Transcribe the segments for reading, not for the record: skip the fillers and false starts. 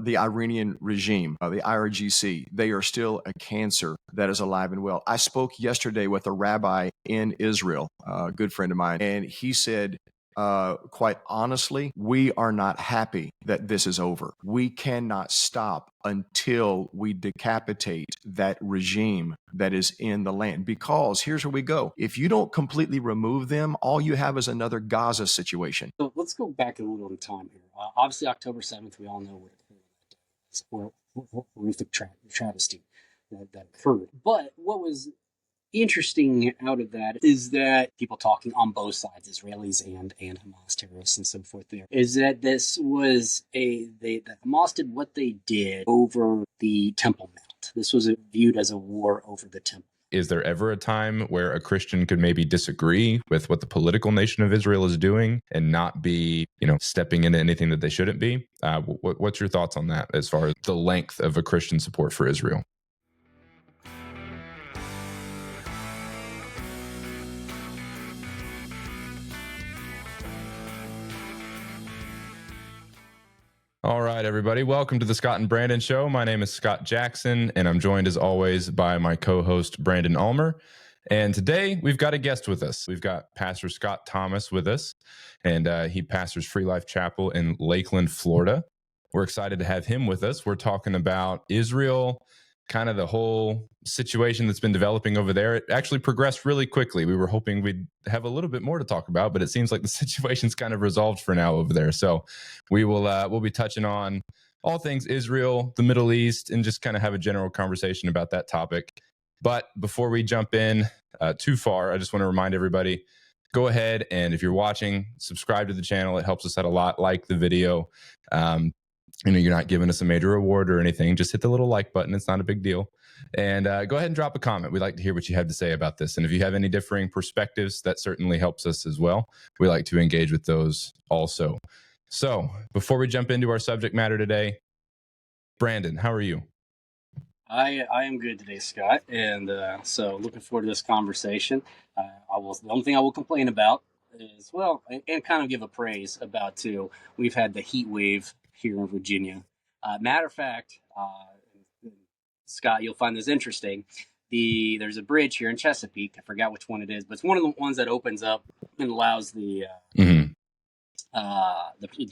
the Iranian regime, the IRGC. They are still a cancer that is alive and well. I spoke yesterday with a rabbi in Israel, a good friend of mine, and he said, quite honestly, we are not happy that this is over. We cannot stop until we decapitate that regime that is in the land. Because here's where we go. If you don't completely remove them, all you have is another Gaza situation. So let's go back a little in time here. Obviously, October 7th, we all know what it was. Horrific travesty that occurred. But what was interesting out of that is that people talking on both sides, Israelis and Hamas terrorists and so forth, there is that this was that Hamas did what they did over the Temple Mount. This was viewed as a war over the Temple. Is there ever a time where a Christian could maybe disagree with what the political nation of Israel is doing and not be, stepping into anything that they shouldn't be? What's your thoughts on that as far as the length of a Christian support for Israel? All right, everybody. Welcome to the Scott and Brandon Show. My name is Scott Jackson, and I'm joined as always by my co-host, Brandon Ulmer. And today we've got a guest with us. We've got Pastor Scott Thomas with us, and he pastors Free Life Chapel in Lakeland, Florida. We're excited to have him with us. We're talking about Israel, kind of the whole situation that's been developing over there. It actually progressed really quickly. We were hoping we'd have a little bit more to talk about, but it seems like the situation's kind of resolved for now over there. So we'll be touching on all things Israel, the Middle East, and just kind of have a general conversation about that topic. But before we jump in too far, I just want to remind everybody, go ahead and if you're watching, subscribe to the channel. It helps us out a lot. Like the video. You're not giving us a major award or anything. Just hit the little like button. It's not a big deal. And go ahead and drop a comment. We'd like to hear what you have to say about this. And if you have any differing perspectives, that certainly helps us as well. We like to engage with those also. So before we jump into our subject matter today, Brandon, how are you? I am good today, Scott. And so looking forward to this conversation. The only thing I will complain about is, and kind of give a praise about too, we've had the heat wave here in Virginia. Matter of fact, Scott, you'll find this interesting. There's a bridge here in Chesapeake. I forgot which one it is, but it's one of the ones that opens up and allows the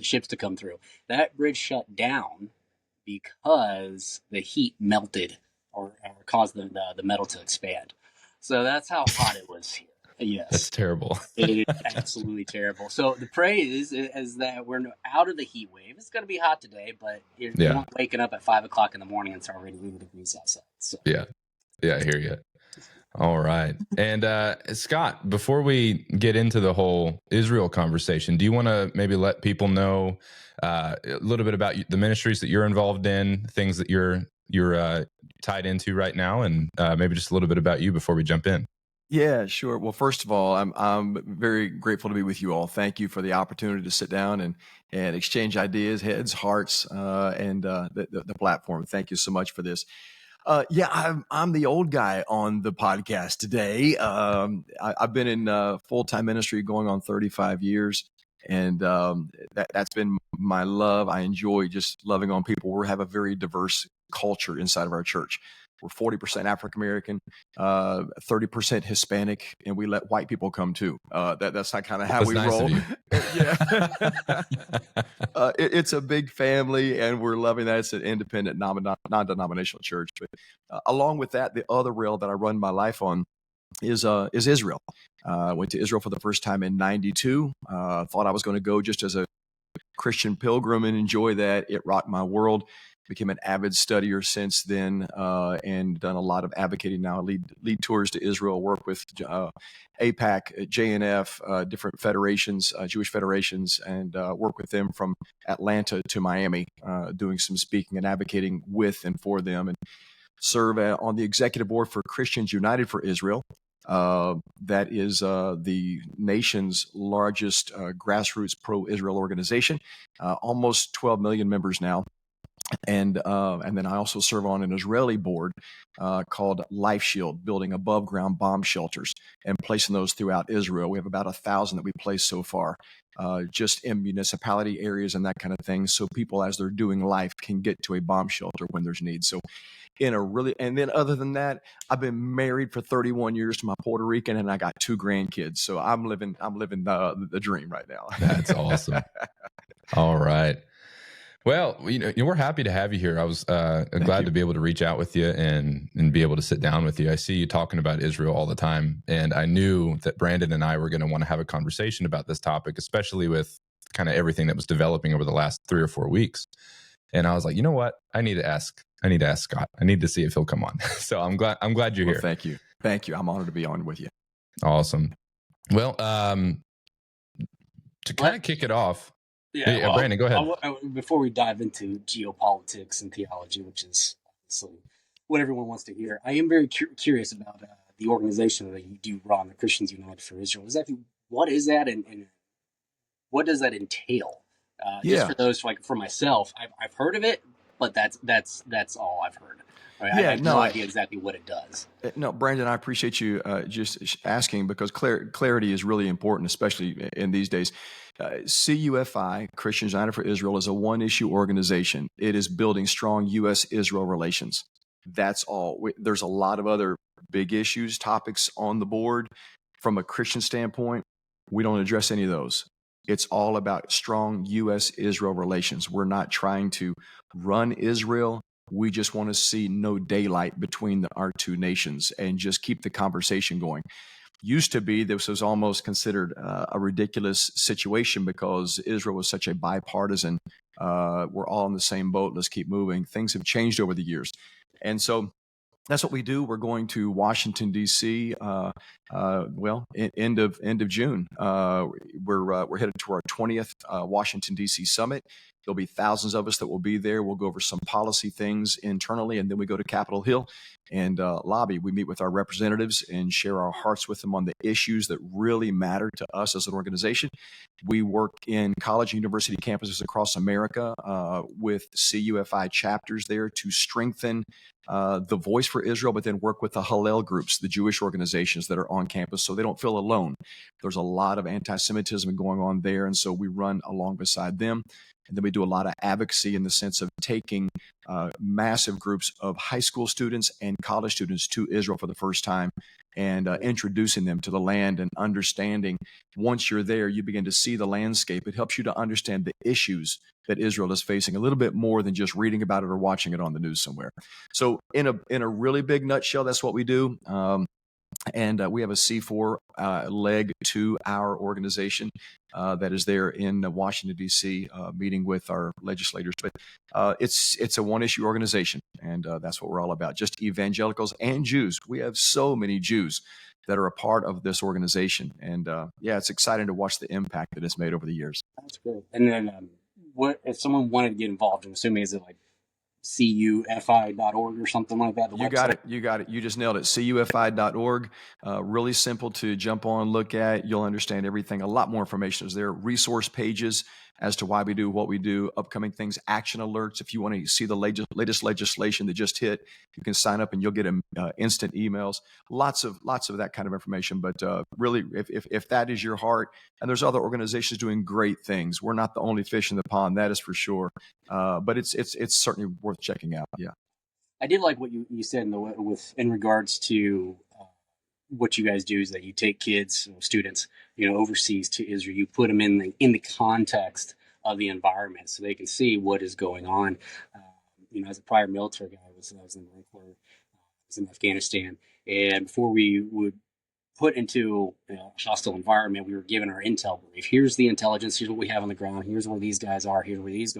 ships to come through. That bridge shut down because the heat melted or caused the metal to expand. So that's how hot it was here. Yes. That's terrible. It is absolutely terrible. So the praise is that we're out of the heat wave. It's going to be hot today, but you're not waking up at 5 o'clock in the morning and it's already 80 degrees outside. So. Yeah, I hear you. All right. And Scott, before we get into the whole Israel conversation, do you want to maybe let people know a little bit about the ministries that you're involved in, things that you're tied into right now, and maybe just a little bit about you before we jump in? Yeah, sure. Well, first of all, I'm very grateful to be with you all. Thank you for the opportunity to sit down and exchange ideas, heads, hearts, and the platform. Thank you so much for this. I'm the old guy on the podcast today. I've been in full-time ministry going on 35 years, and that's been my love. I enjoy just loving on people. We have a very diverse culture inside of our church. We're 40% African-American, 30% Hispanic, and we let white people come too. That's not kind of how we roll. Yeah. It's a big family, and we're loving that. It's an independent, non-denominational church. But along with that, the other rail that I run my life on is Israel. Went to Israel for the first time in 92. Thought I was going to go just as a Christian pilgrim and enjoy that. It rocked my world. Became an avid studier since then, and done a lot of advocating now. Lead tours to Israel, work with AIPAC, JNF, different federations, Jewish federations, and work with them from Atlanta to Miami, doing some speaking and advocating with and for them, and serve on the executive board for Christians United for Israel. That is the nation's largest grassroots pro-Israel organization, almost 12 million members now. And then I also serve on an Israeli board called Life Shield, building above ground bomb shelters and placing those throughout Israel. We have about 1,000 that we placed so far, just in municipality areas and that kind of thing. So people, as they're doing life, can get to a bomb shelter when there's need. So and then other than that, I've been married for 31 years to my Puerto Rican, and I got 2 grandkids. So I'm living the dream right now. That's awesome. All right. Well, we're happy to have you here. I was glad to be able to reach out with you and be able to sit down with you. I see you talking about Israel all the time, and I knew that Brandon and I were going to want to have a conversation about this topic, especially with kind of everything that was developing over the last 3 or 4 weeks. And I was like, you know what? I need to ask Scott. I need to see if he'll come on. So I'm glad you're here. Thank you. I'm honored to be on with you. Awesome. Well, to kind of kick it off. Yeah, well, Brandon, go ahead. Before we dive into geopolitics and theology, which is obviously what everyone wants to hear, I am very curious about the organization that you do run, the Christians United for Israel. What is that, and what does that entail? Just for those, like for myself, I've heard of it, but that's all I've heard. Right? I have no idea exactly what it does. No, Brandon, I appreciate you just asking, because clarity is really important, especially in these days. CUFI, Christians United for Israel, is a one-issue organization. It is building strong U.S.-Israel relations. That's all. There's a lot of other big issues, topics on the board. From a Christian standpoint, we don't address any of those. It's all about strong U.S.-Israel relations. We're not trying to run Israel. We just want to see no daylight between our two nations and just keep the conversation going. Used to be, this was almost considered a ridiculous situation because Israel was such a bipartisan, we're all in the same boat, let's keep moving. Things have changed over the years. And so that's what we do. We're going to Washington, D.C., end of June. We're headed to our 20th Washington, D.C. summit. There'll be thousands of us that will be there. We'll go over some policy things internally, and then we go to Capitol Hill and lobby. We meet with our representatives and share our hearts with them on the issues that really matter to us as an organization. We work in college and university campuses across America with CUFI chapters there to strengthen the voice for Israel, but then work with the Hillel groups, the Jewish organizations that are on campus, so they don't feel alone. There's a lot of anti-Semitism going on there, and so we run along beside them. And then we do a lot of advocacy in the sense of taking massive groups of high school students and college students to Israel for the first time and introducing them to the land and understanding. Once you're there, you begin to see the landscape. It helps you to understand the issues that Israel is facing a little bit more than just reading about it or watching it on the news somewhere. So in a really big nutshell, that's what we do. And we have a C4 leg to our organization that is there in Washington, D.C., meeting with our legislators. But it's a one-issue organization, and that's what we're all about, just evangelicals and Jews. We have so many Jews that are a part of this organization. And, it's exciting to watch the impact that it's made over the years. That's great. And then what if someone wanted to get involved? I'm assuming, is it like cufi.org or something like that? You got it. You just nailed it. cufi.org. Really simple to jump on, look at. You'll understand everything. A lot more information is there. Resource pages as to why we do what we do, upcoming things, action alerts. If you want to see the latest legislation that just hit, you can sign up and you'll get instant emails. Lots of that kind of information. But really, if that is your heart, and there's other organizations doing great things. We're not the only fish in the pond, that is for sure. But it's certainly worth checking out. Yeah. I did like what you said in regards to what you guys do is that you take kids, students, overseas to Israel. You put them in the context of the environment so they can see what is going on. As a prior military guy, I was in the Marine Corps, I was in Afghanistan, and before we would put into a hostile environment, we were given our intel brief. Here's the intelligence. Here's what we have on the ground. Here's where these guys are. Here's where these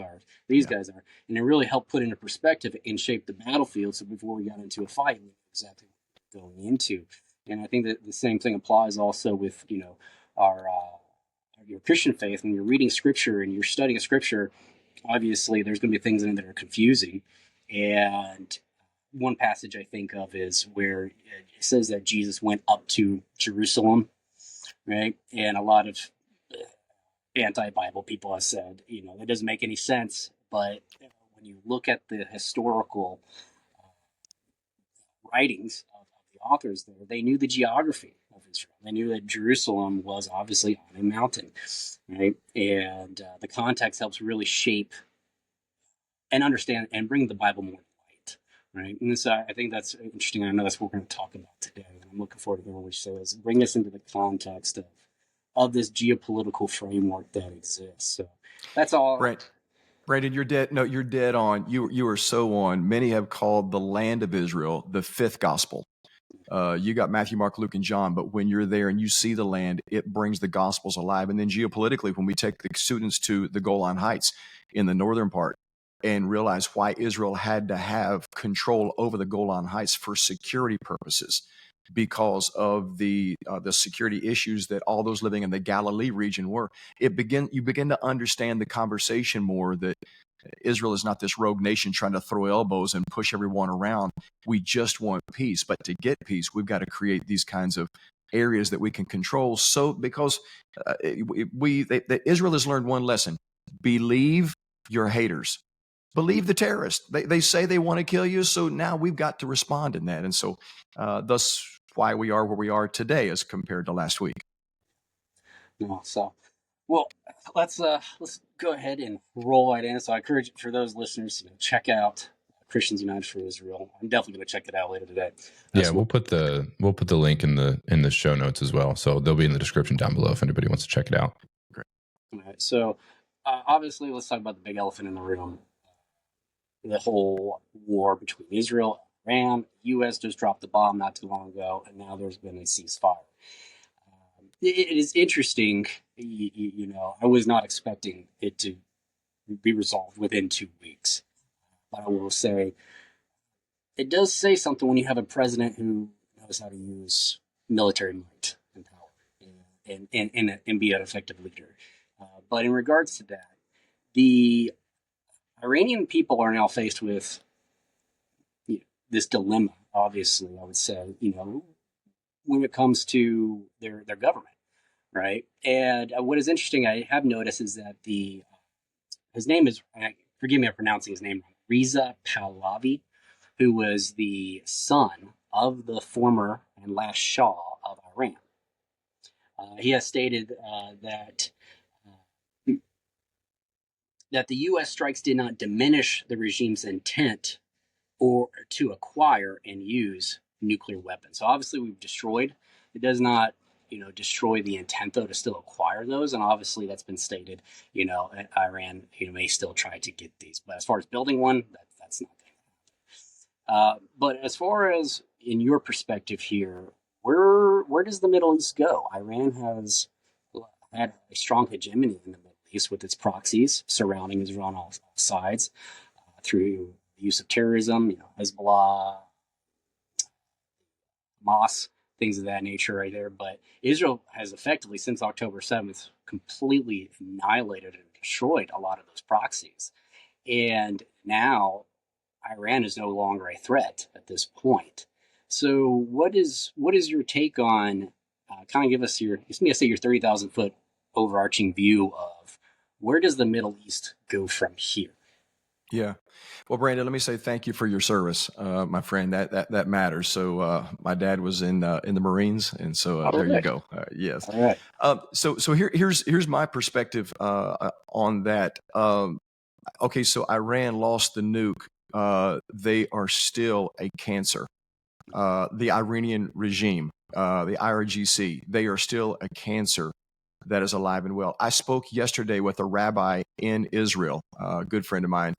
guys are. And it really helped put into perspective and shape the battlefield. So before we got into a fight, we knew exactly what we were going into. And I think that the same thing applies also with, your Christian faith. When you're reading scripture and you're studying scripture, obviously there's going to be things in it that are confusing. And one passage I think of is where it says that Jesus went up to Jerusalem, right? And a lot of anti-Bible people have said, that doesn't make any sense. But when you look at the historical writings of the authors there, they knew the geography of Israel. They knew that Jerusalem was obviously on a mountain, right? And the context helps really shape and understand and bring the Bible more to light, right? And so I think that's interesting. I know that's what we're going to talk about today. And I'm looking forward to hearing what you say is bring us into the context of this geopolitical framework that exists. So that's all. Right. Brandon, you're dead. No, you're dead on. You are so on. Many have called the land of Israel the fifth gospel. You got Matthew, Mark, Luke, and John, but when you're there and you see the land, it brings the gospels alive. And then geopolitically, when we take the students to the Golan Heights in the northern part and realize why Israel had to have control over the Golan Heights for security purposes, because of the security issues that all those living in the Galilee region were, you begin to understand the conversation more, that Israel is not this rogue nation trying to throw elbows and push everyone around. We just want peace. But to get peace, we've got to create these kinds of areas that we can control. So because Israel has learned one lesson: believe your haters. Believe the terrorists. They say they want to kill you. So now we've got to respond in that. And so thus why we are where we are today as compared to last week. No, so, well, let's go ahead and roll right in. So I encourage for those listeners, check out Christians United for Israel. I'm definitely going to check it out later today. Yeah, we'll put the link in the show notes as well. So they'll be in the description down below if anybody wants to check it out. Great. All right. So obviously, let's talk about the big elephant in the room: the whole war between Israel and Iran. The U.S. just dropped the bomb not too long ago, and now there's been a ceasefire. It is interesting. I was not expecting it to be resolved within 2 weeks. But I will say, it does say something when you have a president who knows how to use military might and power and be an effective leader. But in regards to that, the Iranian people are now faced with this dilemma, obviously, I would say, when it comes to their government, right? And what is interesting, I have noticed, is that his name is, forgive me if I'm pronouncing his name wrong, Reza Pahlavi, who was the son of the former and last Shah of Iran. He has stated that the U.S. strikes did not diminish the regime's intent or to acquire and use nuclear weapons. So obviously we've destroyed. It does not, destroy the intent, though, to still acquire those. And obviously that's been stated, Iran, may still try to get these. But as far as building one, that's not going to happen. But as far as in your perspective here, where does the Middle East go? Iran has had a strong hegemony in the Middle East with its proxies surrounding Israel on all sides through the use of terrorism, Hezbollah, Hamas, things of that nature right there. But Israel has effectively, since October 7th, completely annihilated and destroyed a lot of those proxies. And now Iran is no longer a threat at this point. So what is your take on, kind of give us your 30,000 foot overarching view of where does the Middle East go from here? Yeah. Well, Brandon, let me say thank you for your service, my friend. That matters. So my dad was in the Marines, and so there you go. Yes. All right. So here's my perspective on that. Okay, so Iran lost the nuke. They are still a cancer. The Iranian regime, the IRGC, they are still a cancer that is alive and well. I spoke yesterday with a rabbi in Israel, a good friend of mine,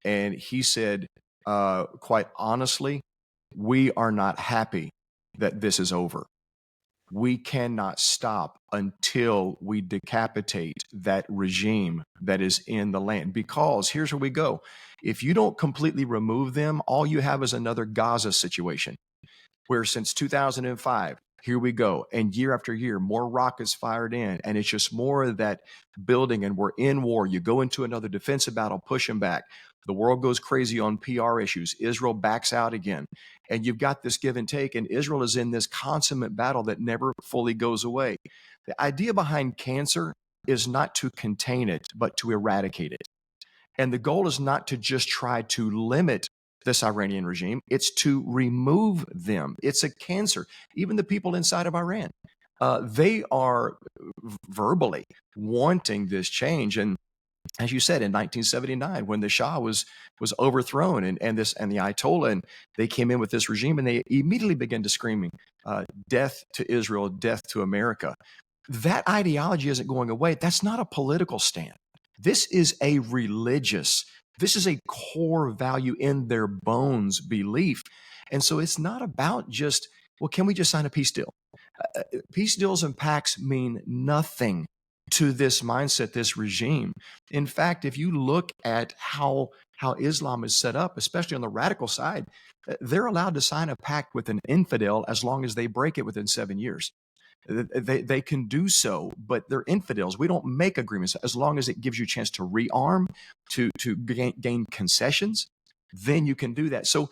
and he said, quite honestly, we are not happy that this is over. We cannot stop until we decapitate that regime that is in the land. Because here's where we go. If you don't completely remove them, all you have is another Gaza situation, where since 2005, here we go. And year after year, more rockets fired in. And it's just more of that building. And we're in war. You go into another defensive battle, push them back. The world goes crazy on PR issues. Israel backs out again. And you've got this give and take. And Israel is in this consummate battle that never fully goes away. The idea behind cancer is not to contain it, but to eradicate it. And the goal is not to just try to limit this Iranian regime. It's to remove them. It's a cancer. Even the people inside of Iran, they are verbally wanting this change. And as you said, in 1979, when the Shah was overthrown and the Ayatollah, and they came in with this regime, and they immediately began to screaming, "Death to Israel, death to America." That ideology isn't going away. That's not a political stand. This is a religious, this is a core value in their bones belief. And so it's not about just, well, can we just sign a peace deal? Peace deals and pacts mean nothing to this mindset, this regime. In fact, if you look at how Islam is set up, especially on the radical side, they're allowed to sign a pact with an infidel as long as they break it within 7 years. They can do so, but they're infidels. We don't make agreements as long as it gives you a chance to rearm, to gain concessions. Then you can do that. So,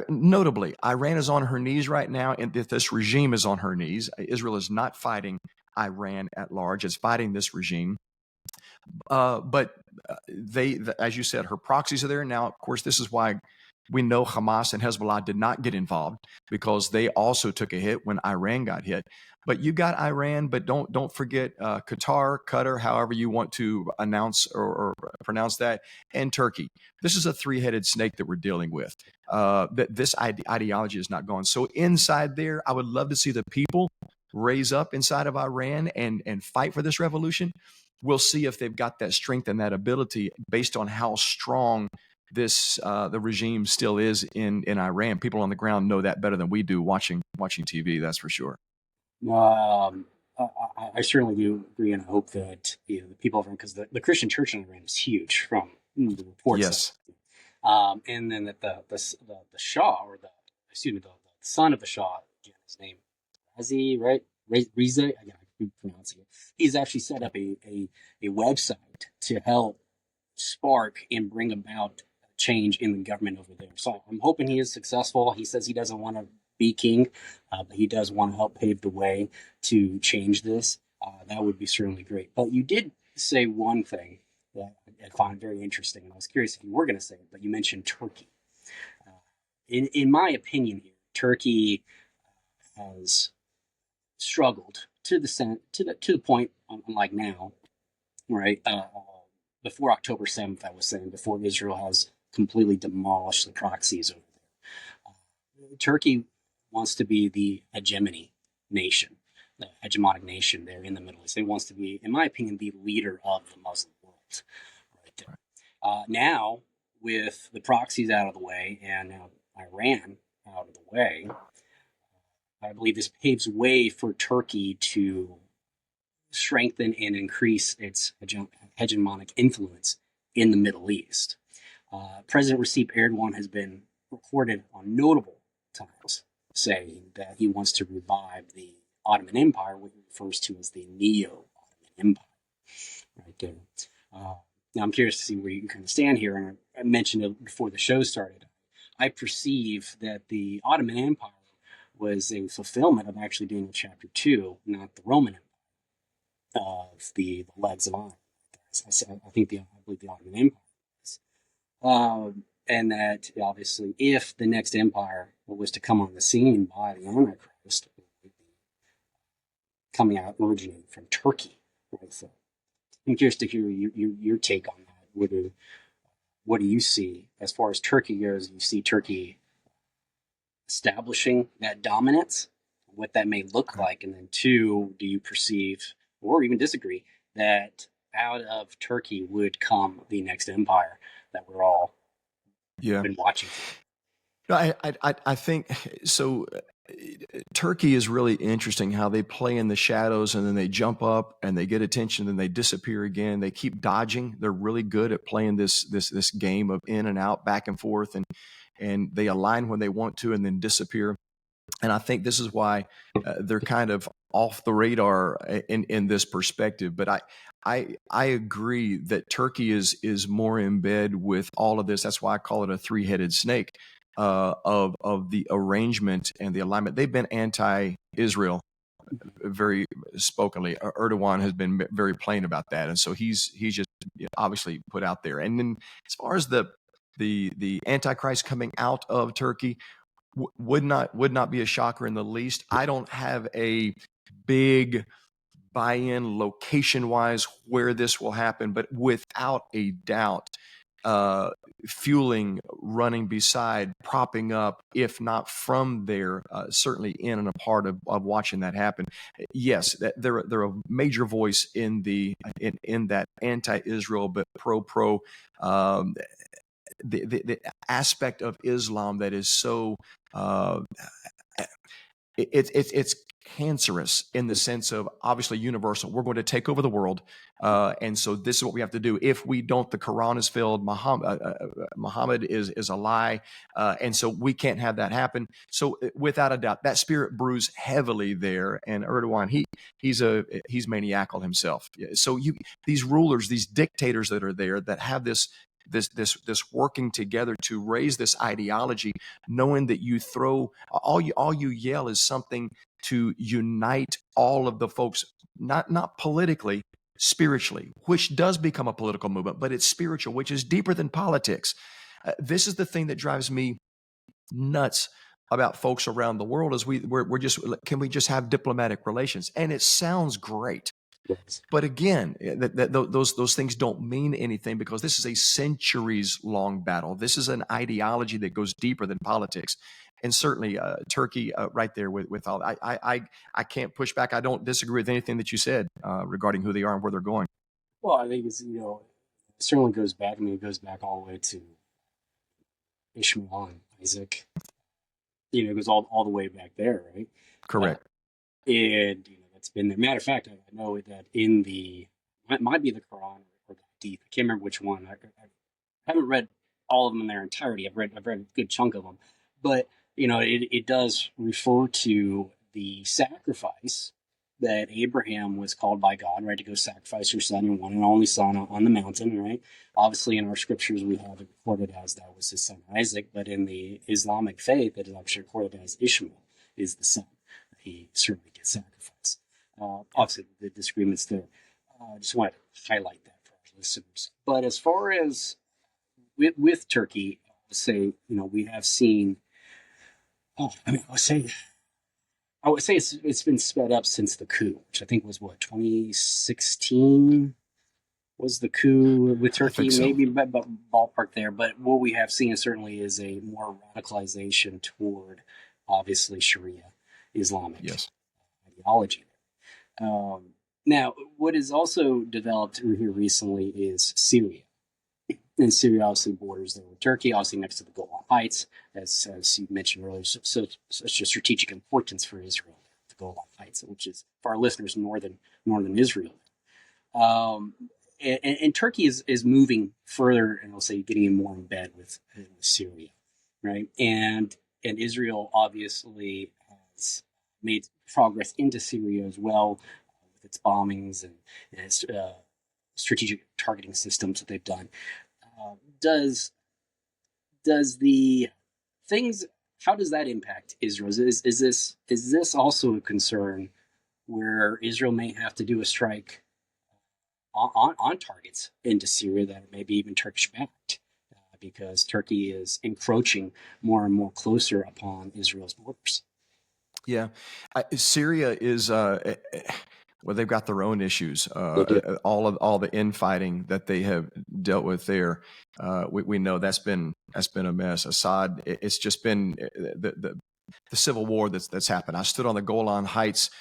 notably, Iran is on her knees right now, and this regime is on her knees. Israel is not fighting Iran at large; it's fighting this regime. But as you said, her proxies are there now. Of course, this is why we know Hamas and Hezbollah did not get involved, because they also took a hit when Iran got hit. But you got Iran, but don't forget Qatar, however you want to announce or pronounce that, and Turkey. This is a three-headed snake that we're dealing with. This ideology is not gone. So inside there, I would love to see the people raise up inside of Iran and fight for this revolution. We'll see if they've got that strength and that ability based on how strong the regime still is in Iran. People on the ground know that better than we do watching TV. That's for sure. I certainly do agree, and I hope that the people of Iran, because the Christian church in Iran is huge from the reports. Yes. And then that the Shah, or the son of the Shah, his name Razi, right? Reza, I keep pronouncing it. He's actually set up a website to help spark and bring about change in the government over there. So I'm hoping he is successful. He says he doesn't want to be king, but he does want to help pave the way to change this. That would be certainly great. But you did say one thing that I find very interesting, and I was curious if you were going to say it, but you mentioned Turkey. In my opinion here, Turkey has struggled to the point, unlike now, right? Before October 7th, I was saying, before Israel has completely demolished the proxies over there. Turkey wants to be the hegemony nation, the hegemonic nation there in the Middle East. It wants to be, in my opinion, the leader of the Muslim world right there. Now, with the proxies out of the way and now Iran out of the way, I believe this paves way for Turkey to strengthen and increase its hegemonic influence in the Middle East. President Recep Erdogan has been recorded on notable times saying that he wants to revive the Ottoman Empire, what he refers to as the Neo-Ottoman Empire, right there. Now, I'm curious to see where you kind of stand here, and I mentioned it before the show started. I perceive that the Ottoman Empire was a fulfillment of actually Daniel chapter 2, not the Roman Empire, of the legs of iron. I believe the Ottoman Empire is. And that, obviously, if the next empire was to come on the scene by the Antichrist, it would be coming out, originating from Turkey. Right? So I'm curious to hear your take on that. What do you see as far as Turkey goes? You see Turkey establishing that dominance, what that may look like, and then two, do you perceive or even disagree that out of Turkey would come the next empire that we're all been watching? No, I think so. Turkey is really interesting how they play in the shadows and then they jump up and they get attention and they disappear again. They keep dodging. They're really good at playing this game of in and out, back and forth, and they align when they want to and then disappear. And I think this is why they're kind of off the radar in this perspective. But I agree that Turkey is more in bed with all of this. That's why I call it a three-headed snake of the arrangement and the alignment. They've been anti-Israel very spokenly. Erdogan has been very plain about that, and so he's just obviously put out there. And then as far as the Antichrist coming out of Turkey, would not be a shocker in the least. I don't have a big buy-in location-wise where this will happen, but without a doubt, fueling, running beside, propping up, if not from there, certainly in and a part of watching that happen. Yes, they're a major voice in that anti-Israel but pro the aspect of Islam that is so it's cancerous in the sense of obviously universal. We're going to take over the world, and so this is what we have to do. If we don't, the Quran is filled. Muhammad is a lie, and so we can't have that happen. So without a doubt, that spirit brews heavily there. And Erdogan, he's maniacal himself. So these rulers, these dictators that are there that have this working together to raise this ideology, knowing that you throw all you yell is something to unite all of the folks, not politically, spiritually, which does become a political movement, but it's spiritual, which is deeper than politics. This is the thing that drives me nuts about folks around the world is we're just, can we just have diplomatic relations? And it sounds great. Yes. But again, those things don't mean anything because this is a centuries-long battle. This is an ideology that goes deeper than politics, and certainly Turkey, right there with all. I can't push back. I don't disagree with anything that you said regarding who they are and where they're going. Well, I think it certainly goes back. I mean, it goes back all the way to Ishmael and Isaac. It goes all the way back there, right? Correct. And that's been there. Matter of fact, I know that in it might be the Quran or the Hadith. I can't remember which one. I haven't read all of them in their entirety. I've read a good chunk of them, but it does refer to the sacrifice that Abraham was called by God, right, to go sacrifice your son, your one and only son, on the mountain, right? Obviously, in our scriptures, we have it recorded as that was his son Isaac, but in the Islamic faith, it is actually recorded as Ishmael is the son. He certainly gets sacrificed. Obviously, the disagreements there. I just wanted to highlight that for our listeners. But as far as with Turkey, I would say, we have seen. I would say it's been sped up since the coup, which I think was 2016 was the coup with Turkey, so. Maybe ballpark there. But what we have seen certainly is a more radicalization toward obviously Sharia Islamic ideology. Now, what is also developed here recently is Syria. And Syria obviously borders there with Turkey, obviously next to the Golan Heights, as you mentioned earlier. So such a strategic importance for Israel, the Golan Heights, which is, for our listeners, northern Israel. And Turkey is moving further, and I'll say getting more in bed with Syria, right? And Israel obviously has made progress into Syria as well with its bombings and its strategic targeting systems that they've done. Does the things? How does that impact Israel? Is this also a concern where Israel may have to do a strike on targets into Syria that may be even Turkish backed, because Turkey is encroaching more and more closer upon Israel's borders? Yeah, Syria is. Well, they've got their own issues. All the infighting that they have dealt with there, we know that's been a mess. Assad, it's just been the civil war that's happened. I stood on the Golan Heights,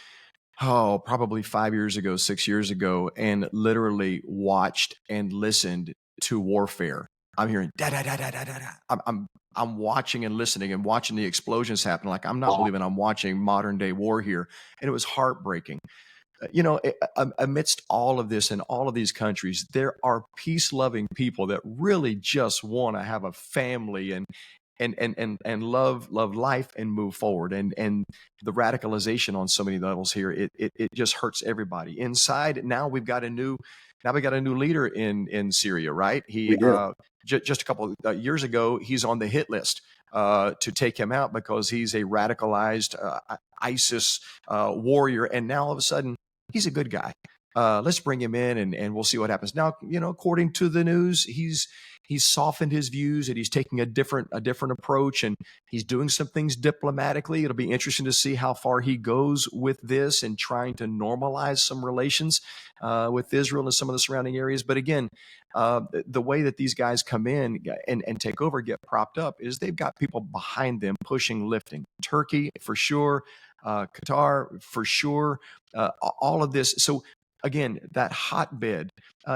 probably 5 years ago, 6 years ago, and literally watched and listened to warfare. I'm hearing da da da da da da. I'm watching and listening and watching the explosions happen. Like, I'm not believing I'm watching modern day war here, and it was heartbreaking. Amidst all of this in all of these countries, there are peace-loving people that really just want to have a family and love life and move forward. And the radicalization on so many levels here, it just hurts everybody inside. Now we got a new leader in Syria, right? He just a couple of years ago, he's on the hit list to take him out because he's a radicalized ISIS warrior, and now all of a sudden, he's a good guy. Let's bring him in and we'll see what happens. Now, according to the news, he's softened his views and he's taking a different approach, and he's doing some things diplomatically. It'll be interesting to see how far he goes with this and trying to normalize some relations with Israel and some of the surrounding areas. But again, the way that these guys come in and take over, get propped up, is they've got people behind them pushing, lifting. Turkey for sure, Qatar for sure, all of this. So again, that hotbed,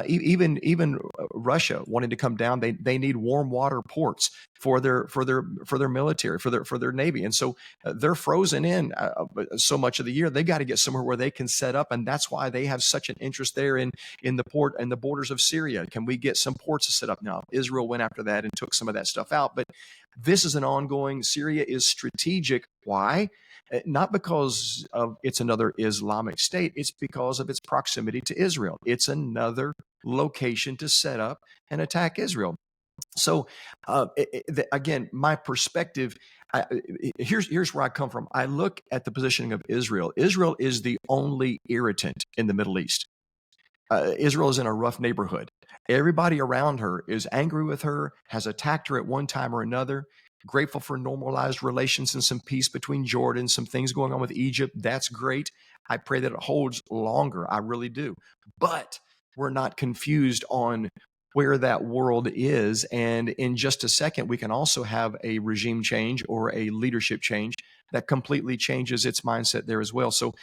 even Russia wanting to come down, they need warm water ports for their military, for their navy, and so they're frozen in so much of the year. They got to get somewhere where they can set up, and that's why they have such an interest there in the port and the borders of Syria. Can we get some ports to set up? Now, Israel went after that and took some of that stuff out, but this is an ongoing. Syria is strategic. Why? Not because of it's another Islamic state. It's because of its proximity to Israel. It's another location to set up and attack Israel. So again, my perspective, here's where I come from. I look at the positioning of Israel. Israel is the only irritant in the Middle East. Israel is in a rough neighborhood. Everybody around her is angry with her, has attacked her at one time or another. Grateful for normalized relations and some peace between Jordan, some things going on with Egypt. That's great. I pray that it holds longer. I really do. But we're not confused on where that world is. And in just a second, we can also have a regime change or a leadership change that completely changes its mindset there as well. So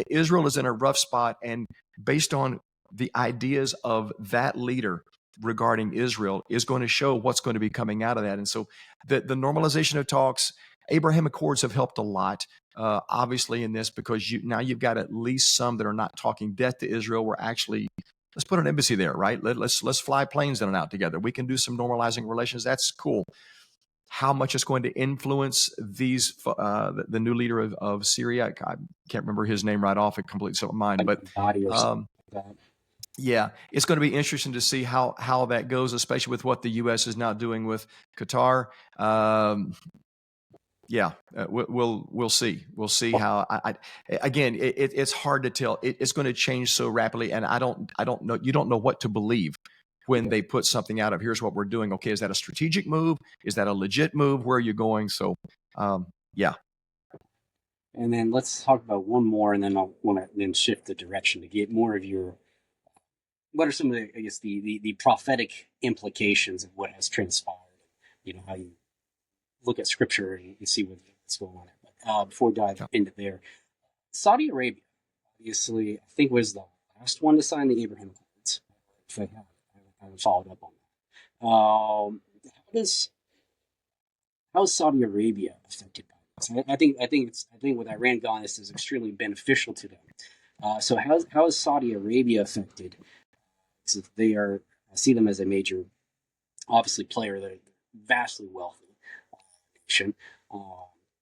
Israel is in a rough spot. And based on the ideas of that leader regarding Israel is going to show what's going to be coming out of that. And so the normalization of talks, Abraham Accords have helped a lot, obviously, in this, because now you've got at least some that are not talking death to Israel. We're actually, let's put an embassy there, right? Let's fly planes in and out together. We can do some normalizing relations. That's cool. How much it's going to influence these, the new leader of Syria, I can't remember his name right off, it completely slipped my mind, but yeah, it's going to be interesting to see how that goes, especially with what the U.S. is now doing with Qatar. We'll see. We'll see how. Again, it's hard to tell. It's going to change so rapidly, and I don't know. You don't know what to believe when they put something out of here's what we're doing. Okay, is that a strategic move? Is that a legit move? Where are you going? So, yeah. And then let's talk about one more, and then I'll want to then shift the direction to get more of your. What are some of the, I guess, the prophetic implications of what has transpired? How you look at scripture and see what's going on. But before we dive into there, Saudi Arabia, obviously, I think was the last one to sign the Abraham Accords. If I haven't followed up on that. How is Saudi Arabia affected by this? I think with Iran gone, this is extremely beneficial to them. So how is Saudi Arabia affected? So I see them as a major, obviously, player. They're vastly wealthy nation.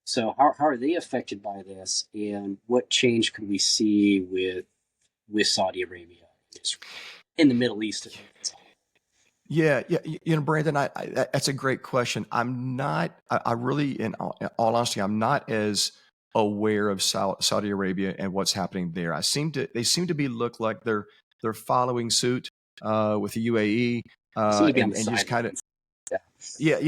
So how are they affected by this, and what change could we see with Saudi Arabia in the Middle East? Yeah, Brandon, that's a great question. I'm not. I really, in all honesty, I'm not as aware of Saudi Arabia and what's happening there. They seem to look like they're following suit with the UAE, and just kind of. Yeah.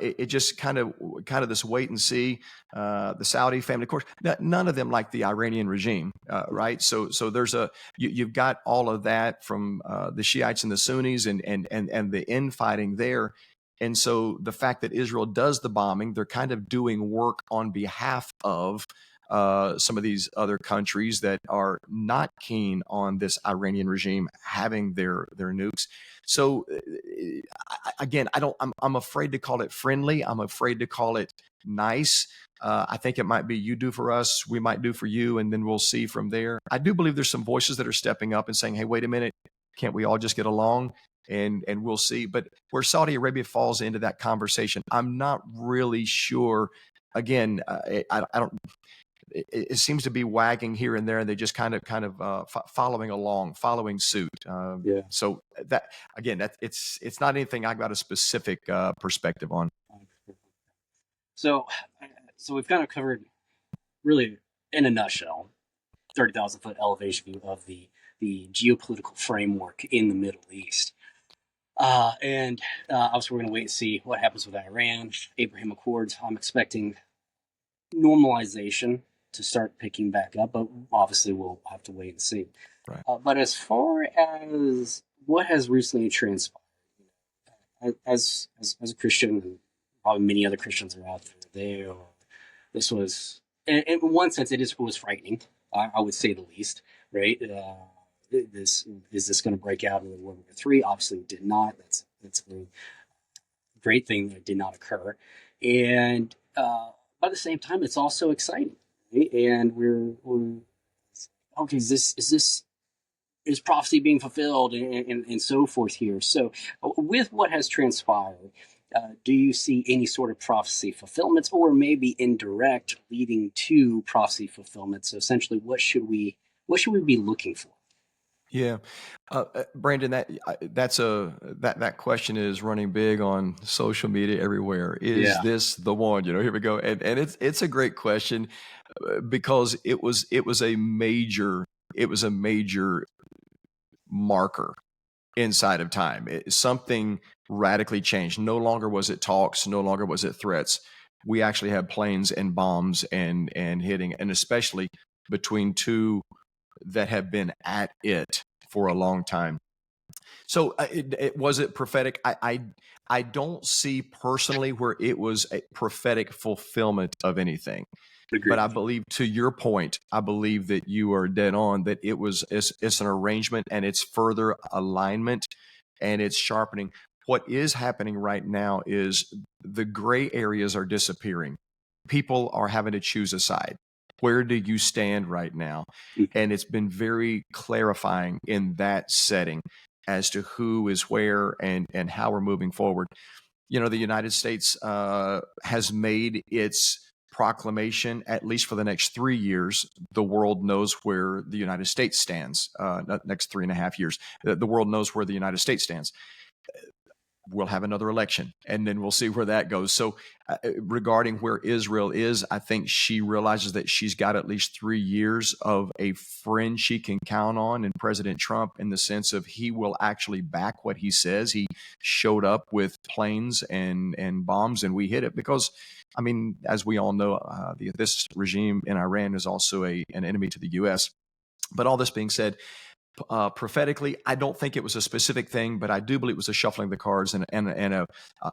It just kind of this wait and see. The Saudi family, of course, none of them like the Iranian regime, right? So there's you've got all of that from the Shiites and the Sunnis and the infighting there. And so the fact that Israel does the bombing, they're kind of doing work on behalf of some of these other countries that are not keen on this Iranian regime having their nukes. So again, I'm afraid to call it friendly. I'm afraid to call it nice. I think it might be you do for us, we might do for you, and then we'll see from there. I do believe there's some voices that are stepping up and saying, hey, wait a minute, can't we all just get along? And we'll see. But where Saudi Arabia falls into that conversation, I'm not really sure. Again, I don't. It seems to be wagging here and there, and they just kind of following suit. So that again, it's not anything I've got a specific perspective on. So we've kind of covered, really, in a nutshell, 30,000 foot elevation view of the the geopolitical framework in the Middle East. And obviously, we're going to wait and see what happens with Iran, Abraham Accords. I'm expecting normalization to start picking back up, but obviously, we'll have to wait and see. Right. But as far as what has recently transpired, as a Christian, and probably many other Christians are out there, this was, in one sense, it was frightening. I would say the least, right? Is this going to break out in World War III? Obviously, it did not. That's a great thing that it did not occur, and at the same time, it's also exciting, right? And we're okay. Is prophecy being fulfilled and so forth here? So, with what has transpired, do you see any sort of prophecy fulfillments, or maybe indirect leading to prophecy fulfillment? So, essentially, what should we be looking for? Yeah, Brandon, that question is running big on social media everywhere. Is this the one? Here we go, and it's a great question because it was a major marker inside of time. Something radically changed. No longer was it talks. No longer was it threats. We actually had planes and bombs and hitting, and especially between two that have been at it for a long time. So was it prophetic? I don't see personally where it was a prophetic fulfillment of anything. Agreed. But I believe, to your point, I believe that you are dead on, that it's an arrangement and it's further alignment and it's sharpening. What is happening right now is the gray areas are disappearing. People are having to choose a side. Where do you stand right now? And it's been very clarifying in that setting as to who is where and how we're moving forward. The United States has made its proclamation, at least for the next 3 years. The world knows where the United States stands. Next 3.5 years, the world knows where the United States stands. We'll have another election, and then we'll see where that goes. So regarding where Israel is, I think she realizes that she's got at least 3 years of a friend she can count on in President Trump, in the sense of he will actually back what he says. He showed up with planes and bombs, and we hit it because, as we all know, this regime in Iran is also an enemy to the U.S. But all this being said, prophetically, I don't think it was a specific thing, but I do believe it was a shuffling of the cards and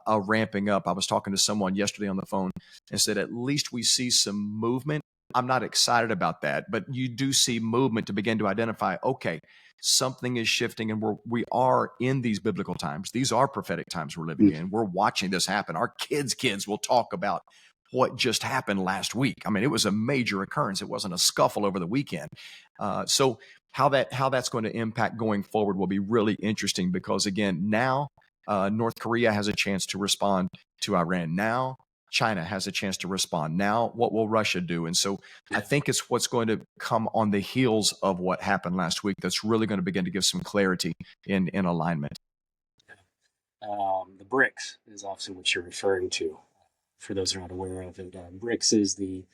a ramping up. I was talking to someone yesterday on the phone and said, at least we see some movement. I'm not excited about that, but you do see movement to begin to identify, okay, something is shifting, and we are in these biblical times. These are prophetic times we're living in. We're watching this happen. Our kids will talk about what just happened last week. It was a major occurrence. It wasn't a scuffle over the weekend. So how that's going to impact going forward will be really interesting, because again, now North Korea has a chance to respond to Iran. Now China has a chance to respond. Now what will Russia do? And so I think it's what's going to come on the heels of what happened last week that's really going to begin to give some clarity in alignment. The BRICS is obviously what you're referring to. For those who are not aware of it, BRICS is the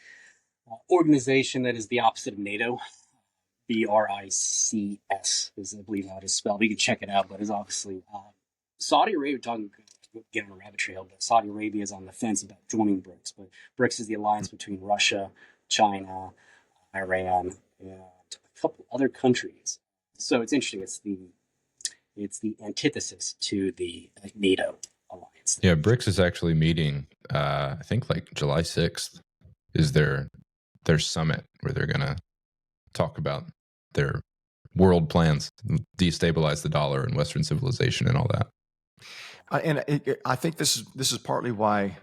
organization that is the opposite of NATO. BRICS is, I believe, how it is spelled. You can check it out, but it's obviously Saudi Arabia. Get on a rabbit trail, but Saudi Arabia is on the fence about joining BRICS. But BRICS is the alliance between Russia, China, Iran, and a couple other countries. So it's interesting. It's the antithesis to the NATO alliance. Yeah, BRICS is actually meeting. I think like July 6th is their summit where they're going to talk about their world plans, destabilize the dollar and Western civilization and all that. And I think this is partly why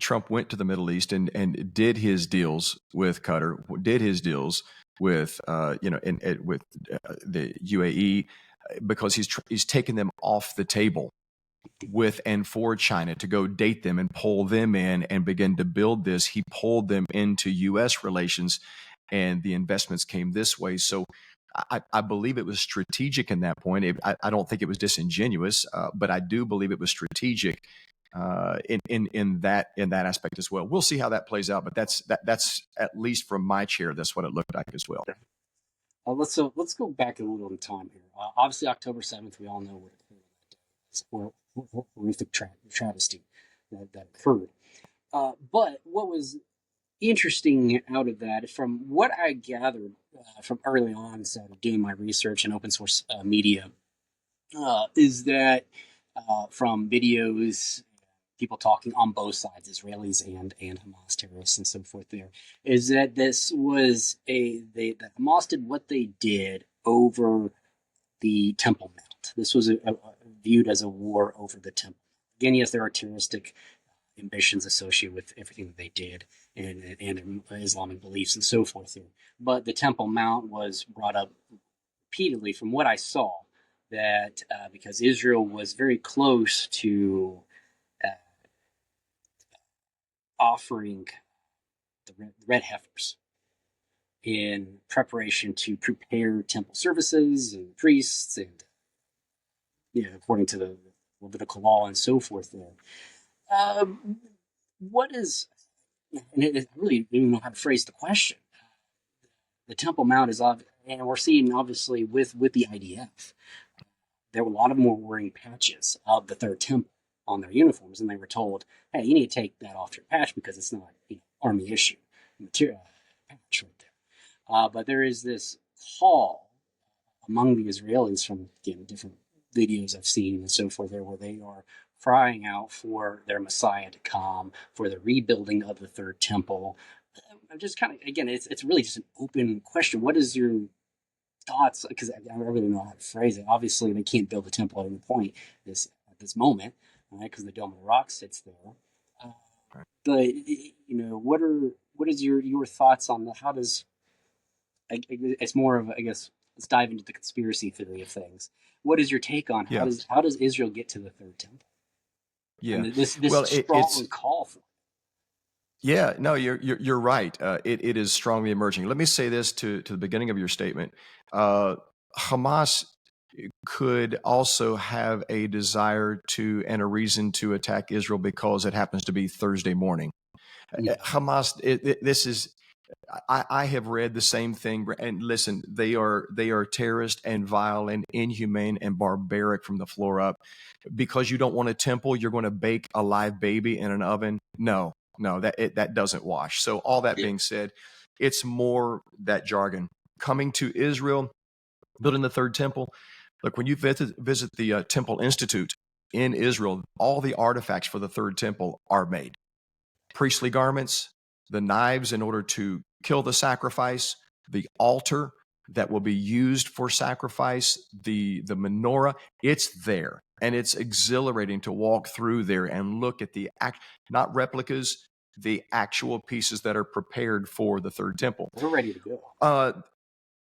Trump went to the Middle East and did his deals with Qatar, did his deals with with the UAE, because he's taken them off the table with and for China to go date them and pull them in and begin to build this. He pulled them into U.S. relations, and the investments came this way. So I believe it was strategic in that point. I don't think it was disingenuous, but I do believe it was strategic in that aspect as well. We'll see how that plays out, but that's at least from my chair, that's what it looked like as well. let's go back a little in time here. Obviously, October 7th, we all know what occurred on that day. It's a horrific travesty that occurred. But what was interesting out of that, from what I gathered from early on, so doing my research in open source media, is that from videos, people talking on both sides, Israelis and Hamas terrorists and so forth, there is that this was that Hamas did what they did over the Temple Mount. This was viewed as a war over the Temple. Again, yes, there are terroristic ambitions associated with everything that they did and their Islamic beliefs and so forth here. But the Temple Mount was brought up repeatedly from what I saw, that because Israel was very close to offering the red heifers in preparation to prepare temple services and priests and, according to the Levitical law and so forth there. What is, and I really don't even know how to phrase the question. The Temple Mount is, and we're seeing obviously with the IDF, there were a lot of them were wearing patches of the Third Temple on their uniforms, and they were told, "Hey, you need to take that off your patch because it's not army issue material patch right there." But there is this call among the Israelis from different videos I've seen and so forth there, where they are crying out for their Messiah to come, for the rebuilding of the Third Temple. I'm just kind of, again, it's really just an open question. What is your thoughts? Because I don't really know how to phrase it. Obviously, they can't build a temple at any point at this moment, right? Because the Dome of the Rock sits there. But what is your thoughts on how does? It's more of, I guess, let's dive into the conspiracy theory of things. What is your take on how does Israel get to the Third Temple? Yeah, and this well, strong call for it. Yeah, no, you're right. It is strongly emerging. Let me say this to the beginning of your statement. Hamas could also have a desire to and a reason to attack Israel because it happens to be Thursday morning. Yeah. Hamas, this is. I have read the same thing, and listen, they are terrorist and vile and inhumane and barbaric from the floor up. Because you don't want a temple, you're going to bake a live baby in an oven. No, that doesn't wash. So all that being said, it's more that jargon. Coming to Israel, building the Third Temple. Look, when you visit the Temple Institute in Israel, all the artifacts for the Third Temple are made. Priestly garments, the knives in order to kill the sacrifice, the altar that will be used for sacrifice, the menorah, it's there. And it's exhilarating to walk through there and look at not replicas, the actual pieces that are prepared for the Third Temple. We're ready to go.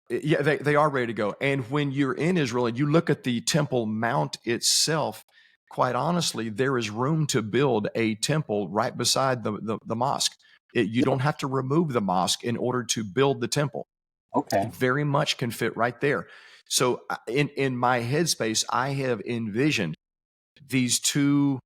Yeah, they are ready to go. And when you're in Israel and you look at the Temple Mount itself, quite honestly, there is room to build a temple right beside the mosque. You don't have to remove the mosque in order to build the temple. Okay. It very much can fit right there. So in my headspace, I have envisioned these two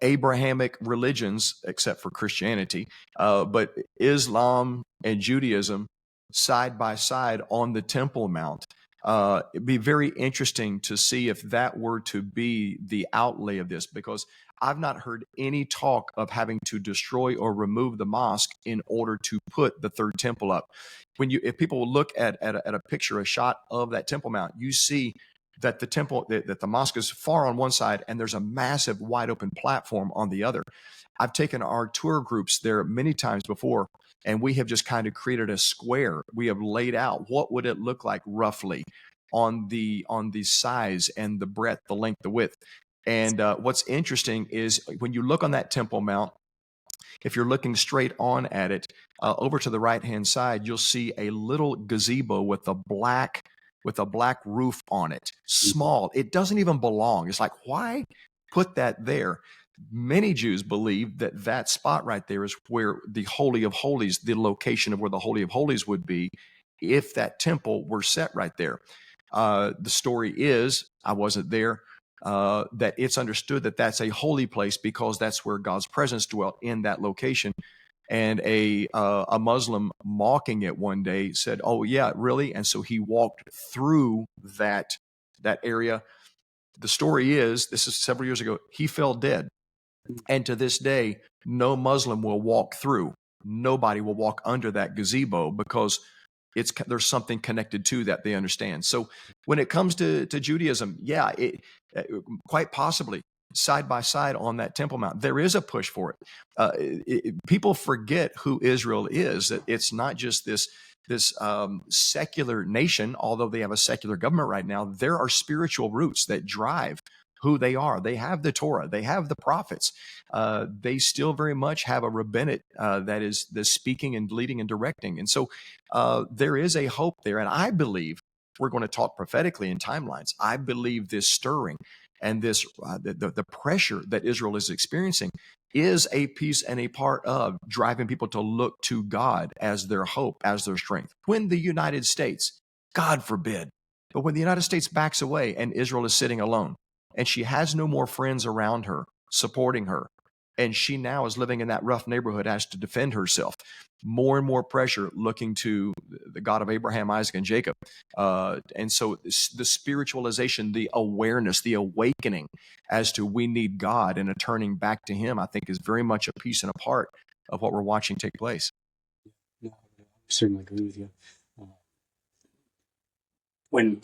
Abrahamic religions, except for Christianity, but Islam and Judaism side by side on the Temple Mount. It'd be very interesting to see if that were to be the outlay of this, because I've not heard any talk of having to destroy or remove the mosque in order to put the Third Temple up. If people look at a picture, a shot of that Temple Mount, you see that the mosque is far on one side and there's a massive wide open platform on the other. I've taken our tour groups there many times before, and we have just kind of created a square. We have laid out what would it look like roughly on the size and the breadth, the length, the width. And what's interesting is when you look on that Temple Mount, if you're looking straight on at it, over to the right-hand side, you'll see a little gazebo with a black roof on it. Small. It doesn't even belong. It's like, why put that there? Many Jews believe that spot right there is where the Holy of Holies, the location of where the Holy of Holies would be if that temple were set right there. The story is, I wasn't there, that it's understood that that's a holy place because that's where God's presence dwelt, in that location. And a Muslim mocking it one day said, "Oh yeah, really?" And so he walked through that area. The story is, this is several years ago, he fell dead. And to this day, no Muslim will walk through. Nobody will walk under that gazebo, because there's something connected to that they understand. So when it comes to Judaism, yeah, quite possibly side by side on that Temple Mount, there is a push for it. People forget who Israel is. That it's not just this secular nation, although they have a secular government right now. There are spiritual roots that drive who they are. They have the Torah, they have the prophets. They still very much have a rabbinate that is the speaking and leading and directing. And so there is a hope there. And I believe, we're going to talk prophetically in timelines, I believe this stirring and this the pressure that Israel is experiencing is a piece and a part of driving people to look to God as their hope, as their strength. When the United States, God forbid, but when the United States backs away and Israel is sitting alone, and she has no more friends around her supporting her, and she now is living in that rough neighborhood, has to defend herself, more and more pressure looking to the God of Abraham, Isaac, and Jacob. And so the spiritualization, the awareness, the awakening as to we need God and a turning back to him, I think is very much a piece and a part of what we're watching take place. Yeah, I certainly agree with you. When,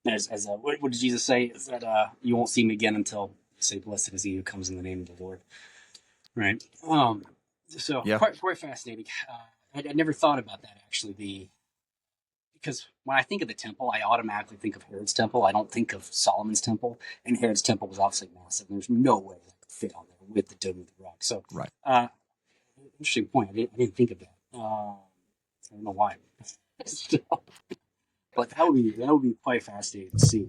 what did Jesus say? Is that you won't see me again until, say, blessed is he who comes in the name of the Lord. Right. So Yeah. quite fascinating. I never thought about that, actually. Because when I think of the temple, I automatically think of Herod's temple. I don't think of Solomon's temple, and Herod's temple was obviously massive. And there's no way that could fit on there with the Dome of the Rock. So, right. Interesting point. I didn't think of that. I don't know why. But that would be quite fascinating to see.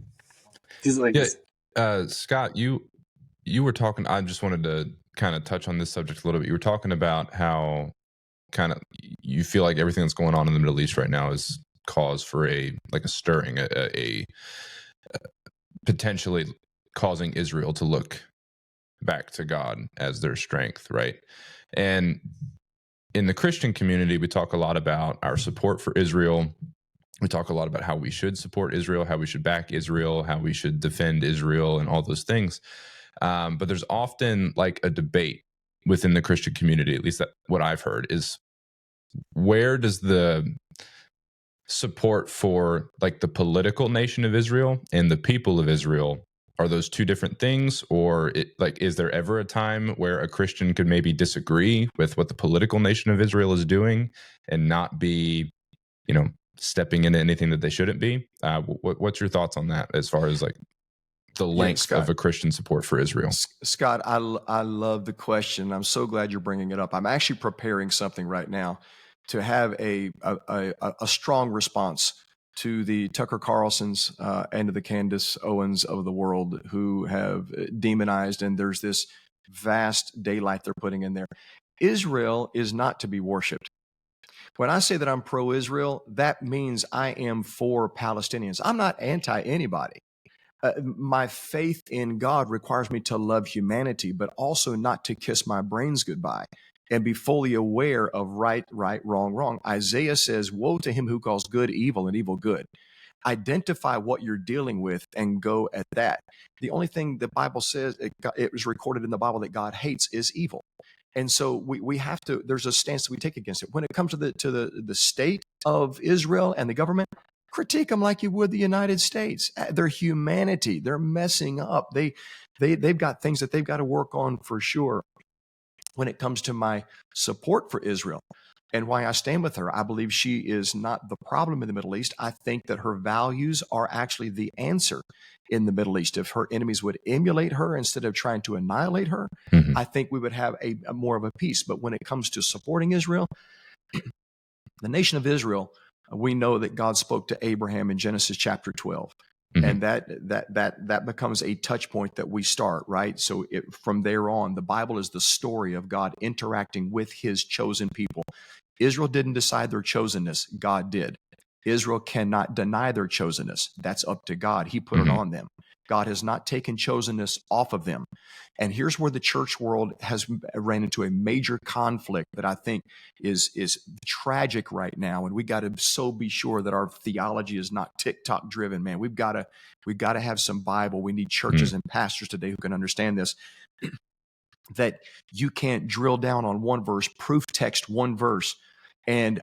Scott, you were talking. I just wanted to kind of touch on this subject a little bit. You were talking about how kind of you feel like everything that's going on in the Middle East right now is cause for a stirring, a potentially causing Israel to look back to God as their strength, right? And in the Christian community, we talk a lot about our support for Israel. We talk a lot about how we should support Israel, how we should back Israel, how we should defend Israel, and all those things. But there's often a debate within the Christian community, at least that what I've heard, is where does the support for the political nation of Israel and the people of Israel, are those two different things? Or is there ever a time where a Christian could maybe disagree with what the political nation of Israel is doing and not be, stepping into anything that they shouldn't be? What's your thoughts on that as far as the length of a Christian support for Israel? Scott, I love the question. I'm so glad you're bringing it up. I'm actually preparing something right now to have a strong response to the Tucker Carlsons and to the Candace Owens of the world, who have demonized, and there's this vast daylight they're putting in there. Israel is not to be worshipped. When I say that I'm pro-Israel, that means I am for Palestinians. I'm not anti anybody. My faith in God requires me to love humanity, but also not to kiss my brains goodbye and be fully aware of right, wrong, wrong. Isaiah says, woe to him who calls good evil and evil good. Identify what you're dealing with and go at that. The only thing the Bible says, it was recorded in the Bible, that God hates is evil. And so we have to, there's a stance that we take against it. When it comes to the state of Israel and the government, critique them like you would the United States. Their humanity, they're messing up. They've got things that they've got to work on for sure. When it comes to my support for Israel and why I stand with her, I believe she is not the problem in the Middle East. I think that her values are actually the answer in the Middle East. If her enemies would emulate her instead of trying to annihilate her, I think we would have a more of a peace. But when it comes to supporting Israel, the nation of Israel, we know that God spoke to Abraham in Genesis chapter 12. And that becomes a touch point that we start, right? So from there on, the Bible is the story of God interacting with his chosen people. Israel didn't decide their chosenness. God did. Israel cannot deny their chosenness. That's up to God. He put it on them. God has not taken chosenness off of them. And here's where the church world has ran into a major conflict that I think is tragic right now. And we got to so be sure that our theology is not TikTok driven, man. We've got to have some Bible. We need churches and pastors today who can understand this, that you can't drill down on one verse, proof text one verse, and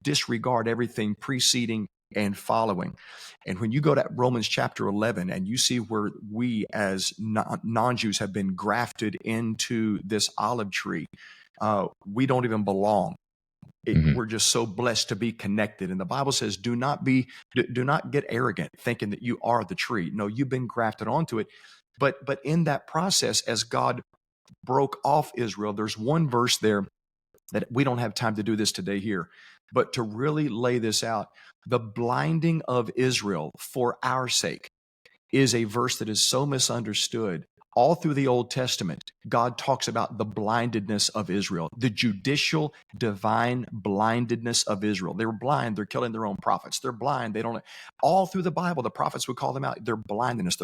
disregard everything preceding and following. And when you go to Romans chapter 11 and you see where we as non-Jews have been grafted into this olive tree, we don't even belong. We're just so blessed to be connected. And the Bible says, do not get arrogant thinking that you are the tree. No, you've been grafted onto it. But in that process, as God broke off Israel, there's one verse there that we don't have time to do this today here, but to really lay this out, the blinding of Israel for our sake is a verse that is so misunderstood. All through the Old Testament, God talks about the blindedness of Israel, the judicial, divine blindedness of Israel. They were blind. They're killing their own prophets. They're blind. They don't. All through the Bible, the prophets would call them out. Their blindness.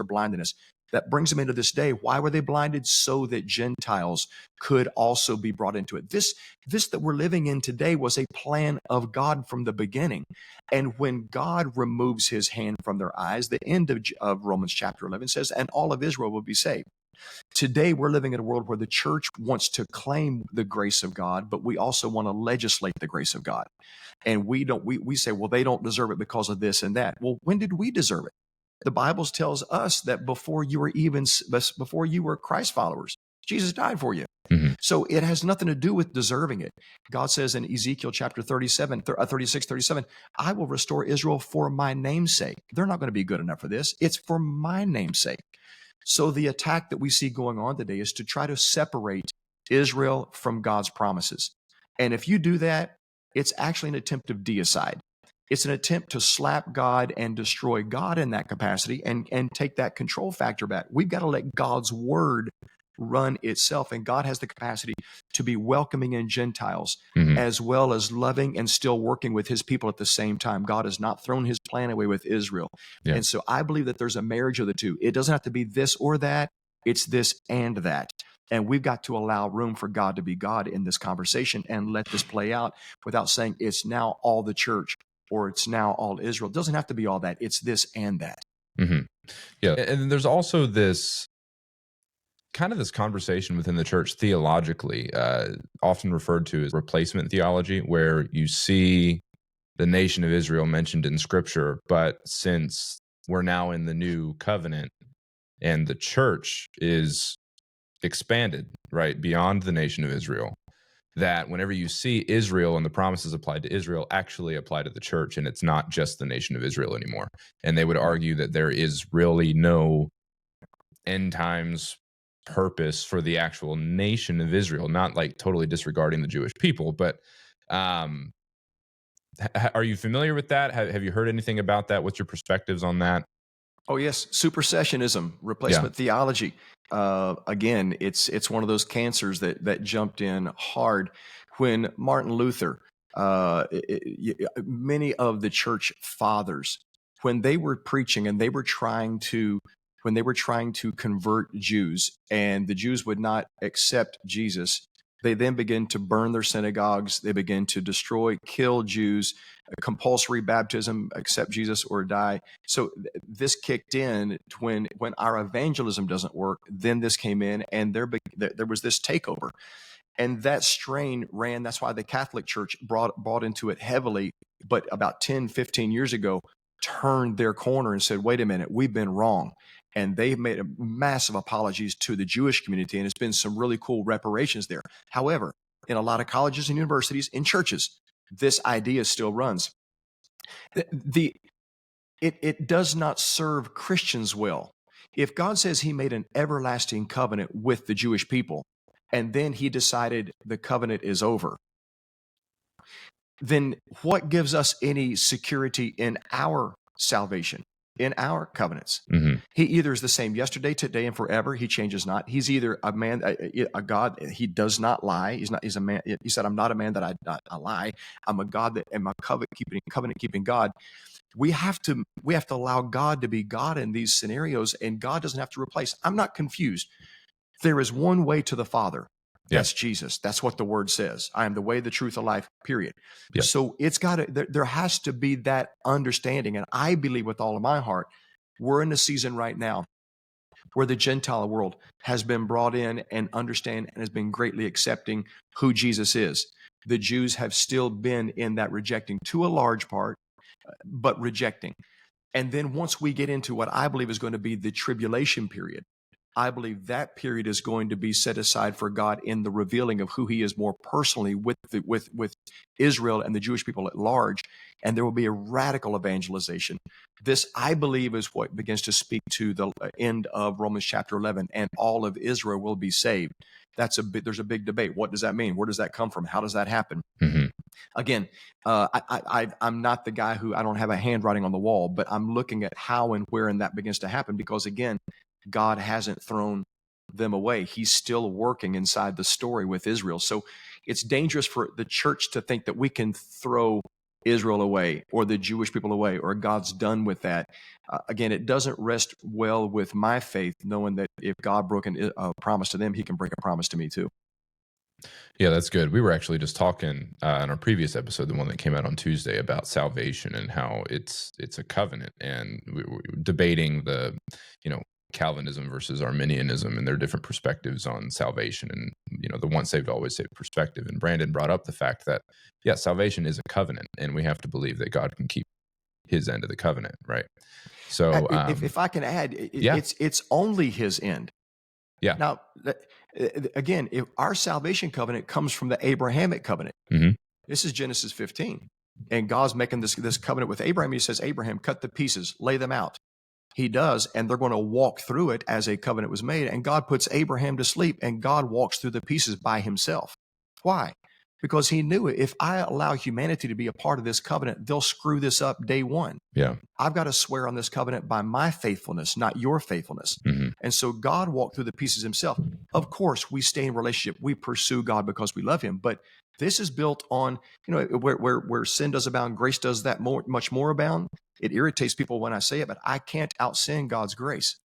That brings them into this day. Why were they blinded? So that Gentiles could also be brought into it. This that we're living in today was a plan of God from the beginning. And when God removes his hand from their eyes, the end of Romans chapter 11 says, and all of Israel will be saved. Today, we're living in a world where the church wants to claim the grace of God, but we also want to legislate the grace of God. And we say, well, they don't deserve it because of this and that. Well, when did we deserve it? The Bible tells us that before you were Christ followers, Jesus died for you. So it has nothing to do with deserving it. God says in Ezekiel chapter 36:37, I will restore Israel for my name's sake. They're not going to be good enough for this. It's for my name's sake. So the attack that we see going on today is to try to separate Israel from God's promises. And if you do that, it's actually an attempt of deicide. It's an attempt to slap God and destroy God in that capacity and take that control factor back. We've got to let God's word run itself. And God has the capacity to be welcoming in Gentiles as well as loving and still working with his people at the same time. God has not thrown his plan away with Israel. Yeah. And so I believe that there's a marriage of the two. It doesn't have to be this or that. It's this and that. And we've got to allow room for God to be God in this conversation and let this play out without saying it's now all the church or it's now all Israel. It doesn't have to be all that. It's this and that. Yeah. And there's also this kind of this conversation within the church theologically, often referred to as replacement theology, where you see the nation of Israel mentioned in scripture, but since we're now in the new covenant and the church is expanded, right, beyond the nation of Israel, that whenever you see Israel and the promises applied to Israel actually apply to the church, and it's not just the nation of Israel anymore. And they would argue that there is really no end times purpose for the actual nation of Israel, not like totally disregarding the Jewish people, but are you familiar with that? Have you heard anything about that? What's your perspectives on that? Oh yes, supersessionism, replacement theology. Again, it's one of those cancers that jumped in hard when Martin Luther, many of the church fathers, when they were preaching and when they were trying to convert Jews and the Jews would not accept Jesus, they then began to burn their synagogues. They began to destroy, kill Jews, compulsory baptism, accept Jesus or die. So this kicked in when our evangelism doesn't work. Then this came in, and there was this takeover, and that strain ran. That's why the Catholic Church brought into it heavily. But about 10, 15 years ago, turned their corner and said, "Wait a minute, we've been wrong." And they've made a massive apologies to the Jewish community, and it's been some really cool reparations there. However, in a lot of colleges and universities, in churches, this idea still runs. It does not serve Christians well. If God says he made an everlasting covenant with the Jewish people, and then he decided the covenant is over, then what gives us any security in our salvation? in our covenants. Mm-hmm. He either is the same yesterday, today, and forever. He changes not. He's either a man, a God. He does not lie. He's not. He's a man. He said, "I'm not a man that I lie. I'm a God that am a covenant keeping God." We have to allow God to be God in these scenarios, and God doesn't have to replace. I'm not confused. There is one way to the Father. That's Jesus. That's what the word says. I am the way, the truth, the life, period. Yeah. So it's got to, there has to be that understanding. And I believe with all of my heart, we're in a season right now where the Gentile world has been brought in and understand and has been greatly accepting who Jesus is. The Jews have still been in that rejecting to a large part, but rejecting. And then once we get into what I believe is going to be the tribulation period, I believe that period is going to be set aside for God in the revealing of who he is more personally with Israel and the Jewish people at large. And there will be a radical evangelization. This, I believe, is what begins to speak to the end of Romans chapter 11, and all of Israel will be saved. There's a big debate. What does that mean? Where does that come from? How does that happen? Mm-hmm. Again, I'm not the guy who, I don't have a handwriting on the wall, but I'm looking at how and where and that begins to happen, because again, God hasn't thrown them away. He's still working inside the story with Israel. So it's dangerous for the church to think that we can throw Israel away or the Jewish people away or God's done with that. Again, it doesn't rest well with my faith, knowing that if God broke a promise to them, he can break a promise to me too. Yeah, that's good. We were actually just talking in our previous episode, the one that came out on Tuesday, about salvation and how it's a covenant, and we were debating the, Calvinism versus Arminianism and their different perspectives on salvation, and the once saved always saved perspective. And Brandon brought up the fact that salvation is a covenant, and we have to believe that God can keep his end of the covenant, right? So if I can add, it's only his end. Yeah. Now, again, if our salvation covenant comes from the Abrahamic covenant, this is Genesis 15, and God's making this covenant with Abraham. He says, Abraham, cut the pieces, lay them out. He does, and they're going to walk through it as a covenant was made, and God puts Abraham to sleep, and God walks through the pieces by himself. Why? Because he knew it. If I allow humanity to be a part of this covenant, they'll screw this up day one. Yeah. I've got to swear on this covenant by my faithfulness, not your faithfulness. And so God walked through the pieces himself. Of course, we stay in relationship. We pursue God because we love him. But this is built on, where sin does abound, grace does that much more abound. It irritates people when I say it, but I can't out-sin God's grace.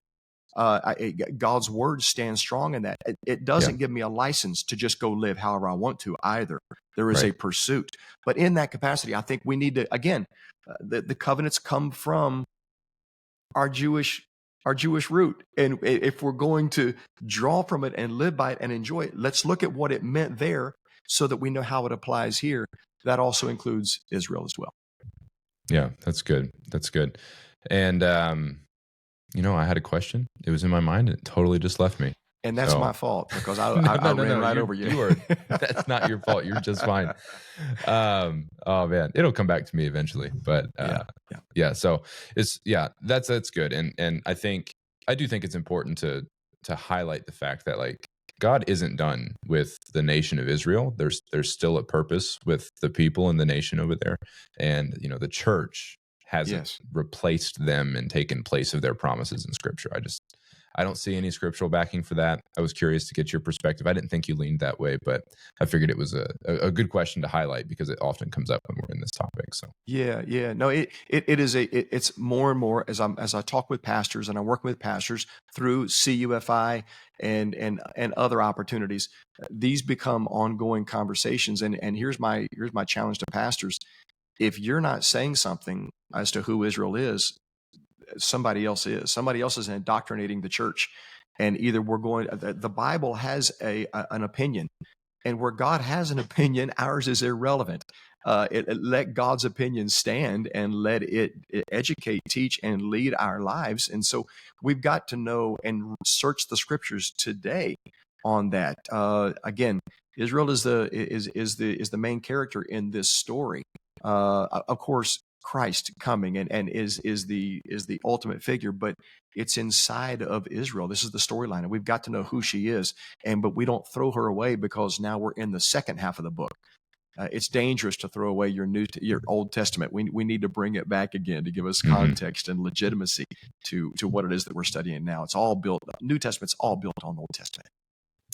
God's word stands strong in that. It doesn't give me a license to just go live however I want to either. There is a pursuit. But in that capacity, I think we need to, again, the covenants come from our Jewish root. And if we're going to draw from it and live by it and enjoy it, let's look at what it meant there so that we know how it applies here. That also includes Israel as well. Yeah, that's good. That's good. And, I had a question. It was in my mind and it totally just left me. And that's my fault, because I ran right over you. That's not your fault. You're just fine. Oh man, it'll come back to me eventually. But so that's good. And I do think it's important to highlight the fact that, like, God isn't done with the nation of Israel. There's still a purpose with the people and the nation over there. And, the church hasn't replaced them and taken place of their promises in Scripture. I don't see any scriptural backing for that. I was curious to get your perspective. I didn't think you leaned that way, but I figured it was a good question to highlight because it often comes up when we're in this topic. So no, it's more and more as I talk with pastors and I'm working with pastors through CUFI and other opportunities. These become ongoing conversations, and here's my challenge to pastors: if you're not saying something as to who Israel is, somebody else is. Somebody else is indoctrinating the church. And either the Bible has an opinion, and where God has an opinion, ours is irrelevant. Let God's opinion stand and let it educate, teach, and lead our lives. And so we've got to know and search the scriptures today on that. Again, Israel is the main character in this story. Of course, Christ coming and is the ultimate figure, but it's inside of Israel. This is the storyline, and we've got to know who she is. But we don't throw her away because now we're in the second half of the book. it's dangerous to throw away your Old Testament. We need to bring it back again to give us context and legitimacy to what it is that we're studying now. It's all built. New Testament's all built on Old Testament.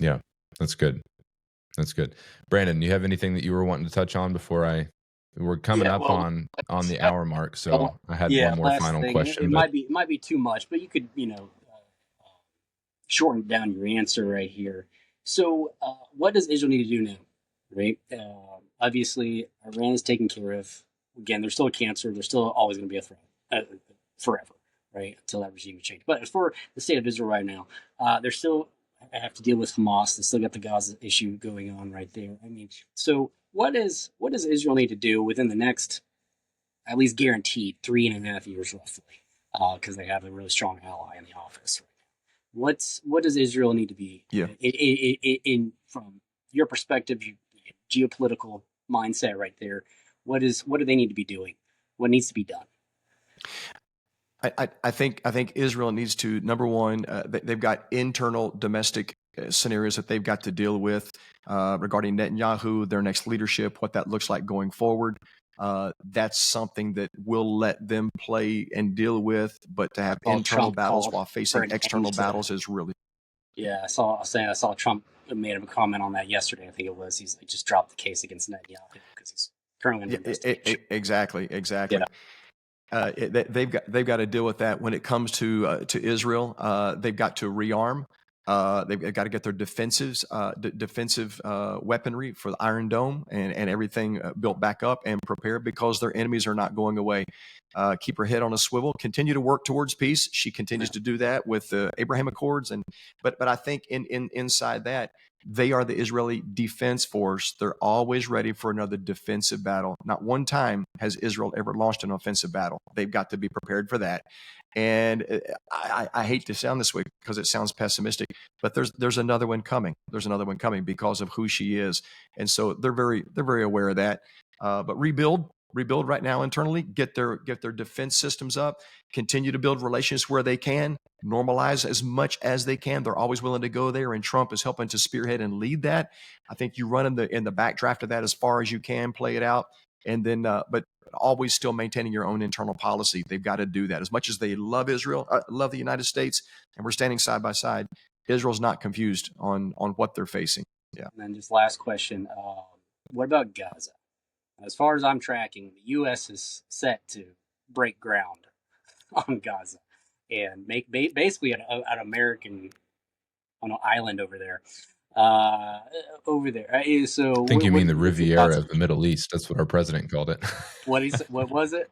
Yeah, that's good. That's good. Brandon, do you have anything that you were wanting to touch on before we're coming up on the hour mark, so I had one more last final thing. question. It might be too much, but you could shorten down your answer right here. So, what does Israel need to do now? Right? Obviously, Iran is taken care of. Again, they're still a cancer. They're still always going to be a threat forever, right? Until that regime is changed. But for the state of Israel right now, they're still have to deal with Hamas. They still got the Gaza issue going on right there. I mean, so what does Israel need to do within the next, at least guaranteed, 3.5 years roughly, because they have a really strong ally in the office right now. What does Israel need to be in from your perspective, geopolitical mindset right there? What do they need to be doing? What needs to be done? I think Israel needs to, number one, they've got internal domestic scenarios that they've got to deal with regarding Netanyahu, their next leadership, what that looks like going forward. That's something that we'll let them play and deal with, but to have internal battles while facing external battles is really. Yeah, I saw Trump made a comment on that yesterday. I think it was. He's like, just dropped the case against Netanyahu because he's currently under investigation. Exactly. Yeah. They've got to deal with that when it comes to Israel. They've got to rearm. They've got to get their defensive weaponry for the Iron Dome and everything built back up and prepared, because their enemies are not going away. Keep her head on a swivel. Continue to work towards peace. She continues to do that with the Abraham Accords, but I think inside that, they are the Israeli defense force. They're always ready for another defensive battle. Not one time has Israel ever launched an offensive battle. They've got to be prepared for that. And I hate to sound this way because it sounds pessimistic, but there's another one coming. There's another one coming because of who she is, and so they're very aware of that. But rebuild right now internally. Get their defense systems up. Continue to build relations where they can. Normalize as much as they can. They're always willing to go there, and Trump is helping to spearhead and lead that. I think you run in the backdraft of that as far as you can, play it out, and then but always still maintaining your own internal policy. They've got to do that. As much as they love Israel, love the United States, and we're standing side by side, Israel's not confused on what they're facing. Yeah. And then just last question: what about Gaza? As far as I'm tracking, the U.S. is set to break ground on Gaza and make basically an American on an island over there. So I think you mean the Riviera of the Middle East. That's what our president called it. What was it?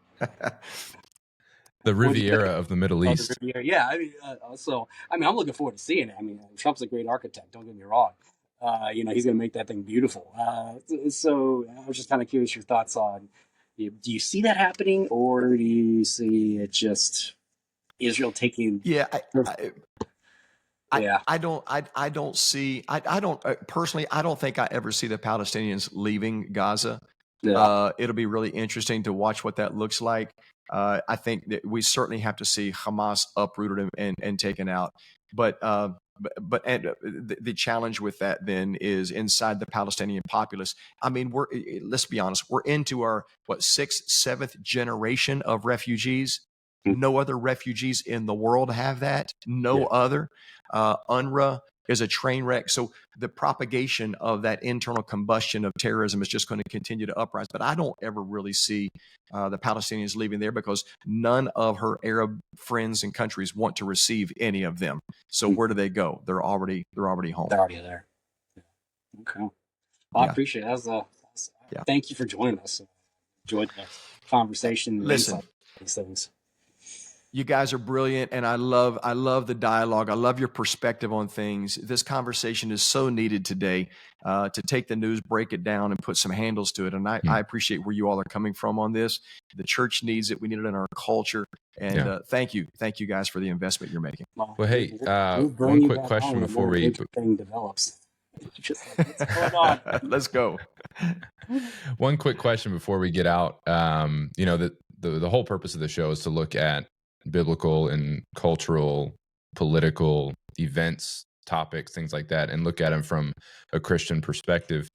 The Riviera of the Middle East. Yeah, I'm looking forward to seeing it. I mean, Trump's a great architect. Don't get me wrong. He's going to make that thing beautiful. So I was just kind of curious your thoughts on: do you see that happening, or do you see it just Israel taking? Yeah, I don't see. I don't personally. I don't think I ever see the Palestinians leaving Gaza. Yeah. It'll be really interesting to watch what that looks like. I think that we certainly have to see Hamas uprooted and taken out. But the challenge with that then is inside the Palestinian populace. I mean, let's be honest. We're into our sixth, seventh generation of refugees. No other refugees in the world have that. No other. UNRWA is a train wreck. So the propagation of that internal combustion of terrorism is just going to continue to uprise. But I don't ever really see the Palestinians leaving there, because none of her Arab friends and countries want to receive any of them. So where do they go? They're already home. They're already there. Okay. Well, I appreciate it. Thank you for joining us. Enjoyed the conversation. Listen, these things. You guys are brilliant, and I love the dialogue. I love your perspective on things. This conversation is so needed today, to take the news, break it down, and put some handles to it. And I appreciate where you all are coming from on this. The church needs it. We need it in our culture. And thank you guys for the investment you're making. Well, hey, one quick question before we thing develops. Just like, what's going on? Let's go. One quick question before we get out. The whole purpose of the show is to look at biblical and cultural, political events, topics, things like that, and look at them from a Christian perspective.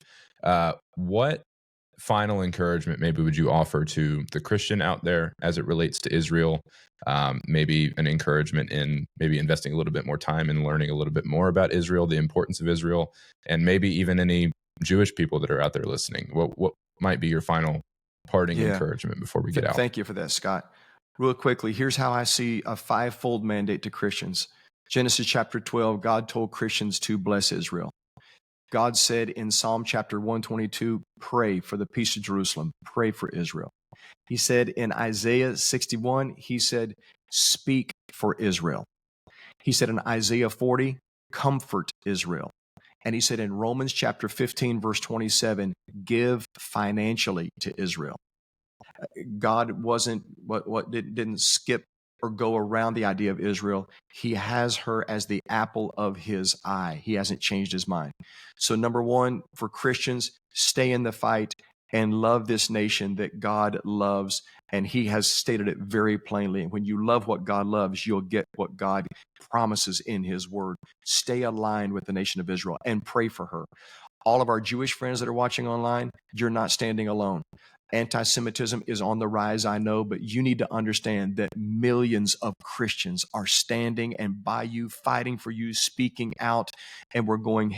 What final encouragement maybe would you offer to the Christian out there as it relates to Israel? Maybe an encouragement in maybe investing a little bit more time and learning a little bit more about Israel, the importance of Israel, and maybe even any Jewish people that are out there listening. What might be your final parting encouragement before we get out? Thank you for that, Scott. Real quickly, here's how I see a fivefold mandate to Christians. Genesis chapter 12, God told Christians to bless Israel. God said in Psalm chapter 122, pray for the peace of Jerusalem, pray for Israel. He said in Isaiah 61, he said, speak for Israel. He said in Isaiah 40, comfort Israel. And he said in Romans chapter 15, verse 27, give financially to Israel. God didn't skip or go around the idea of Israel. He has her as the apple of his eye. He hasn't changed his mind. So number one, for Christians, stay in the fight and love this nation that God loves. And he has stated it very plainly. And when you love what God loves, you'll get what God promises in his word. Stay aligned with the nation of Israel and pray for her. All of our Jewish friends that are watching online, you're not standing alone. Anti-Semitism is on the rise, I know, but you need to understand that millions of Christians are standing and by you, fighting for you, speaking out, and we're going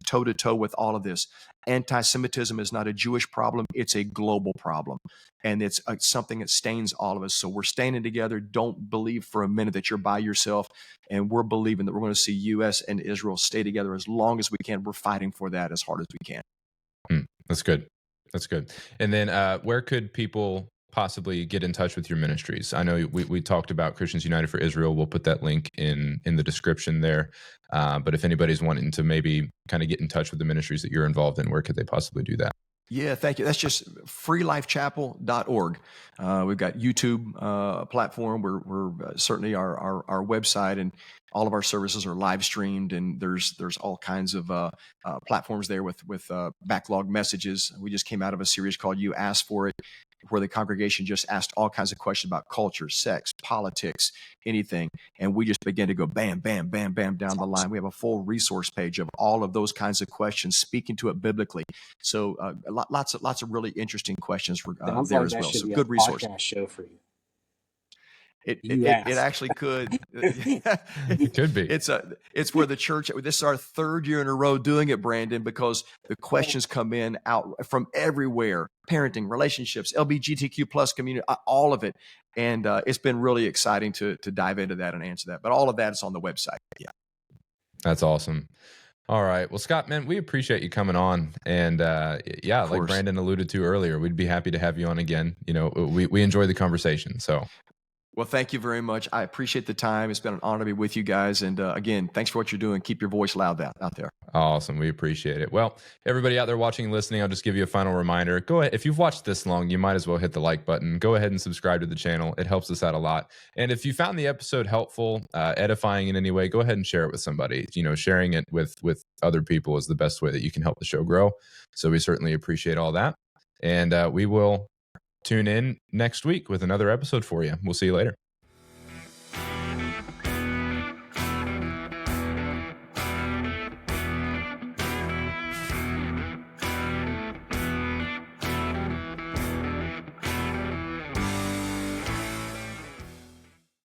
toe to toe with all of this. Anti-Semitism is not a Jewish problem. It's a global problem. And it's something that stains all of us. So we're standing together. Don't believe for a minute that you're by yourself. And we're believing that we're going to see U.S. and Israel stay together as long as we can. We're fighting for that as hard as we can. That's good. That's good. And then where could people possibly get in touch with your ministries? I know we talked about Christians United for Israel. We'll put that link in the description there. But if anybody's wanting to maybe kind of get in touch with the ministries that you're involved in, where could they possibly do that? Yeah, thank you. That's just freelifechapel.org. We've got YouTube platform. We're certainly our website and all of our services are live streamed, and there's all kinds of platforms there with backlog messages. We just came out of a series called You Asked For It, where the congregation just asked all kinds of questions about culture, sex, politics, anything. And we just began to go bam, bam, bam, bam down the line. We have a full resource page of all of those kinds of questions, speaking to it biblically. So lots of really interesting questions there as well. So good resource. Podcast show for you. It actually could. It could be. It's where the church. This is our third year in a row doing it, Brandon, because the questions come in out from everywhere: parenting, relationships, LGBTQ plus community, all of it, and it's been really exciting to dive into that and answer that. But all of that is on the website. Yeah, that's awesome. All right. Well, Scott, man, we appreciate you coming on. And like Brandon alluded to earlier, we'd be happy to have you on again. You know, we enjoy the conversation. So. Well, thank you very much. I appreciate the time. It's been an honor to be with you guys. And again, thanks for what you're doing. Keep your voice loud out there. Awesome. We appreciate it. Well, everybody out there watching and listening, I'll just give you a final reminder. Go ahead. If you've watched this long, you might as well hit the like button. Go ahead and subscribe to the channel. It helps us out a lot. And if you found the episode helpful, edifying in any way, go ahead and share it with somebody. You know, sharing it with other people is the best way that you can help the show grow. So we certainly appreciate all that. And we will tune in next week with another episode for you. We'll see you later.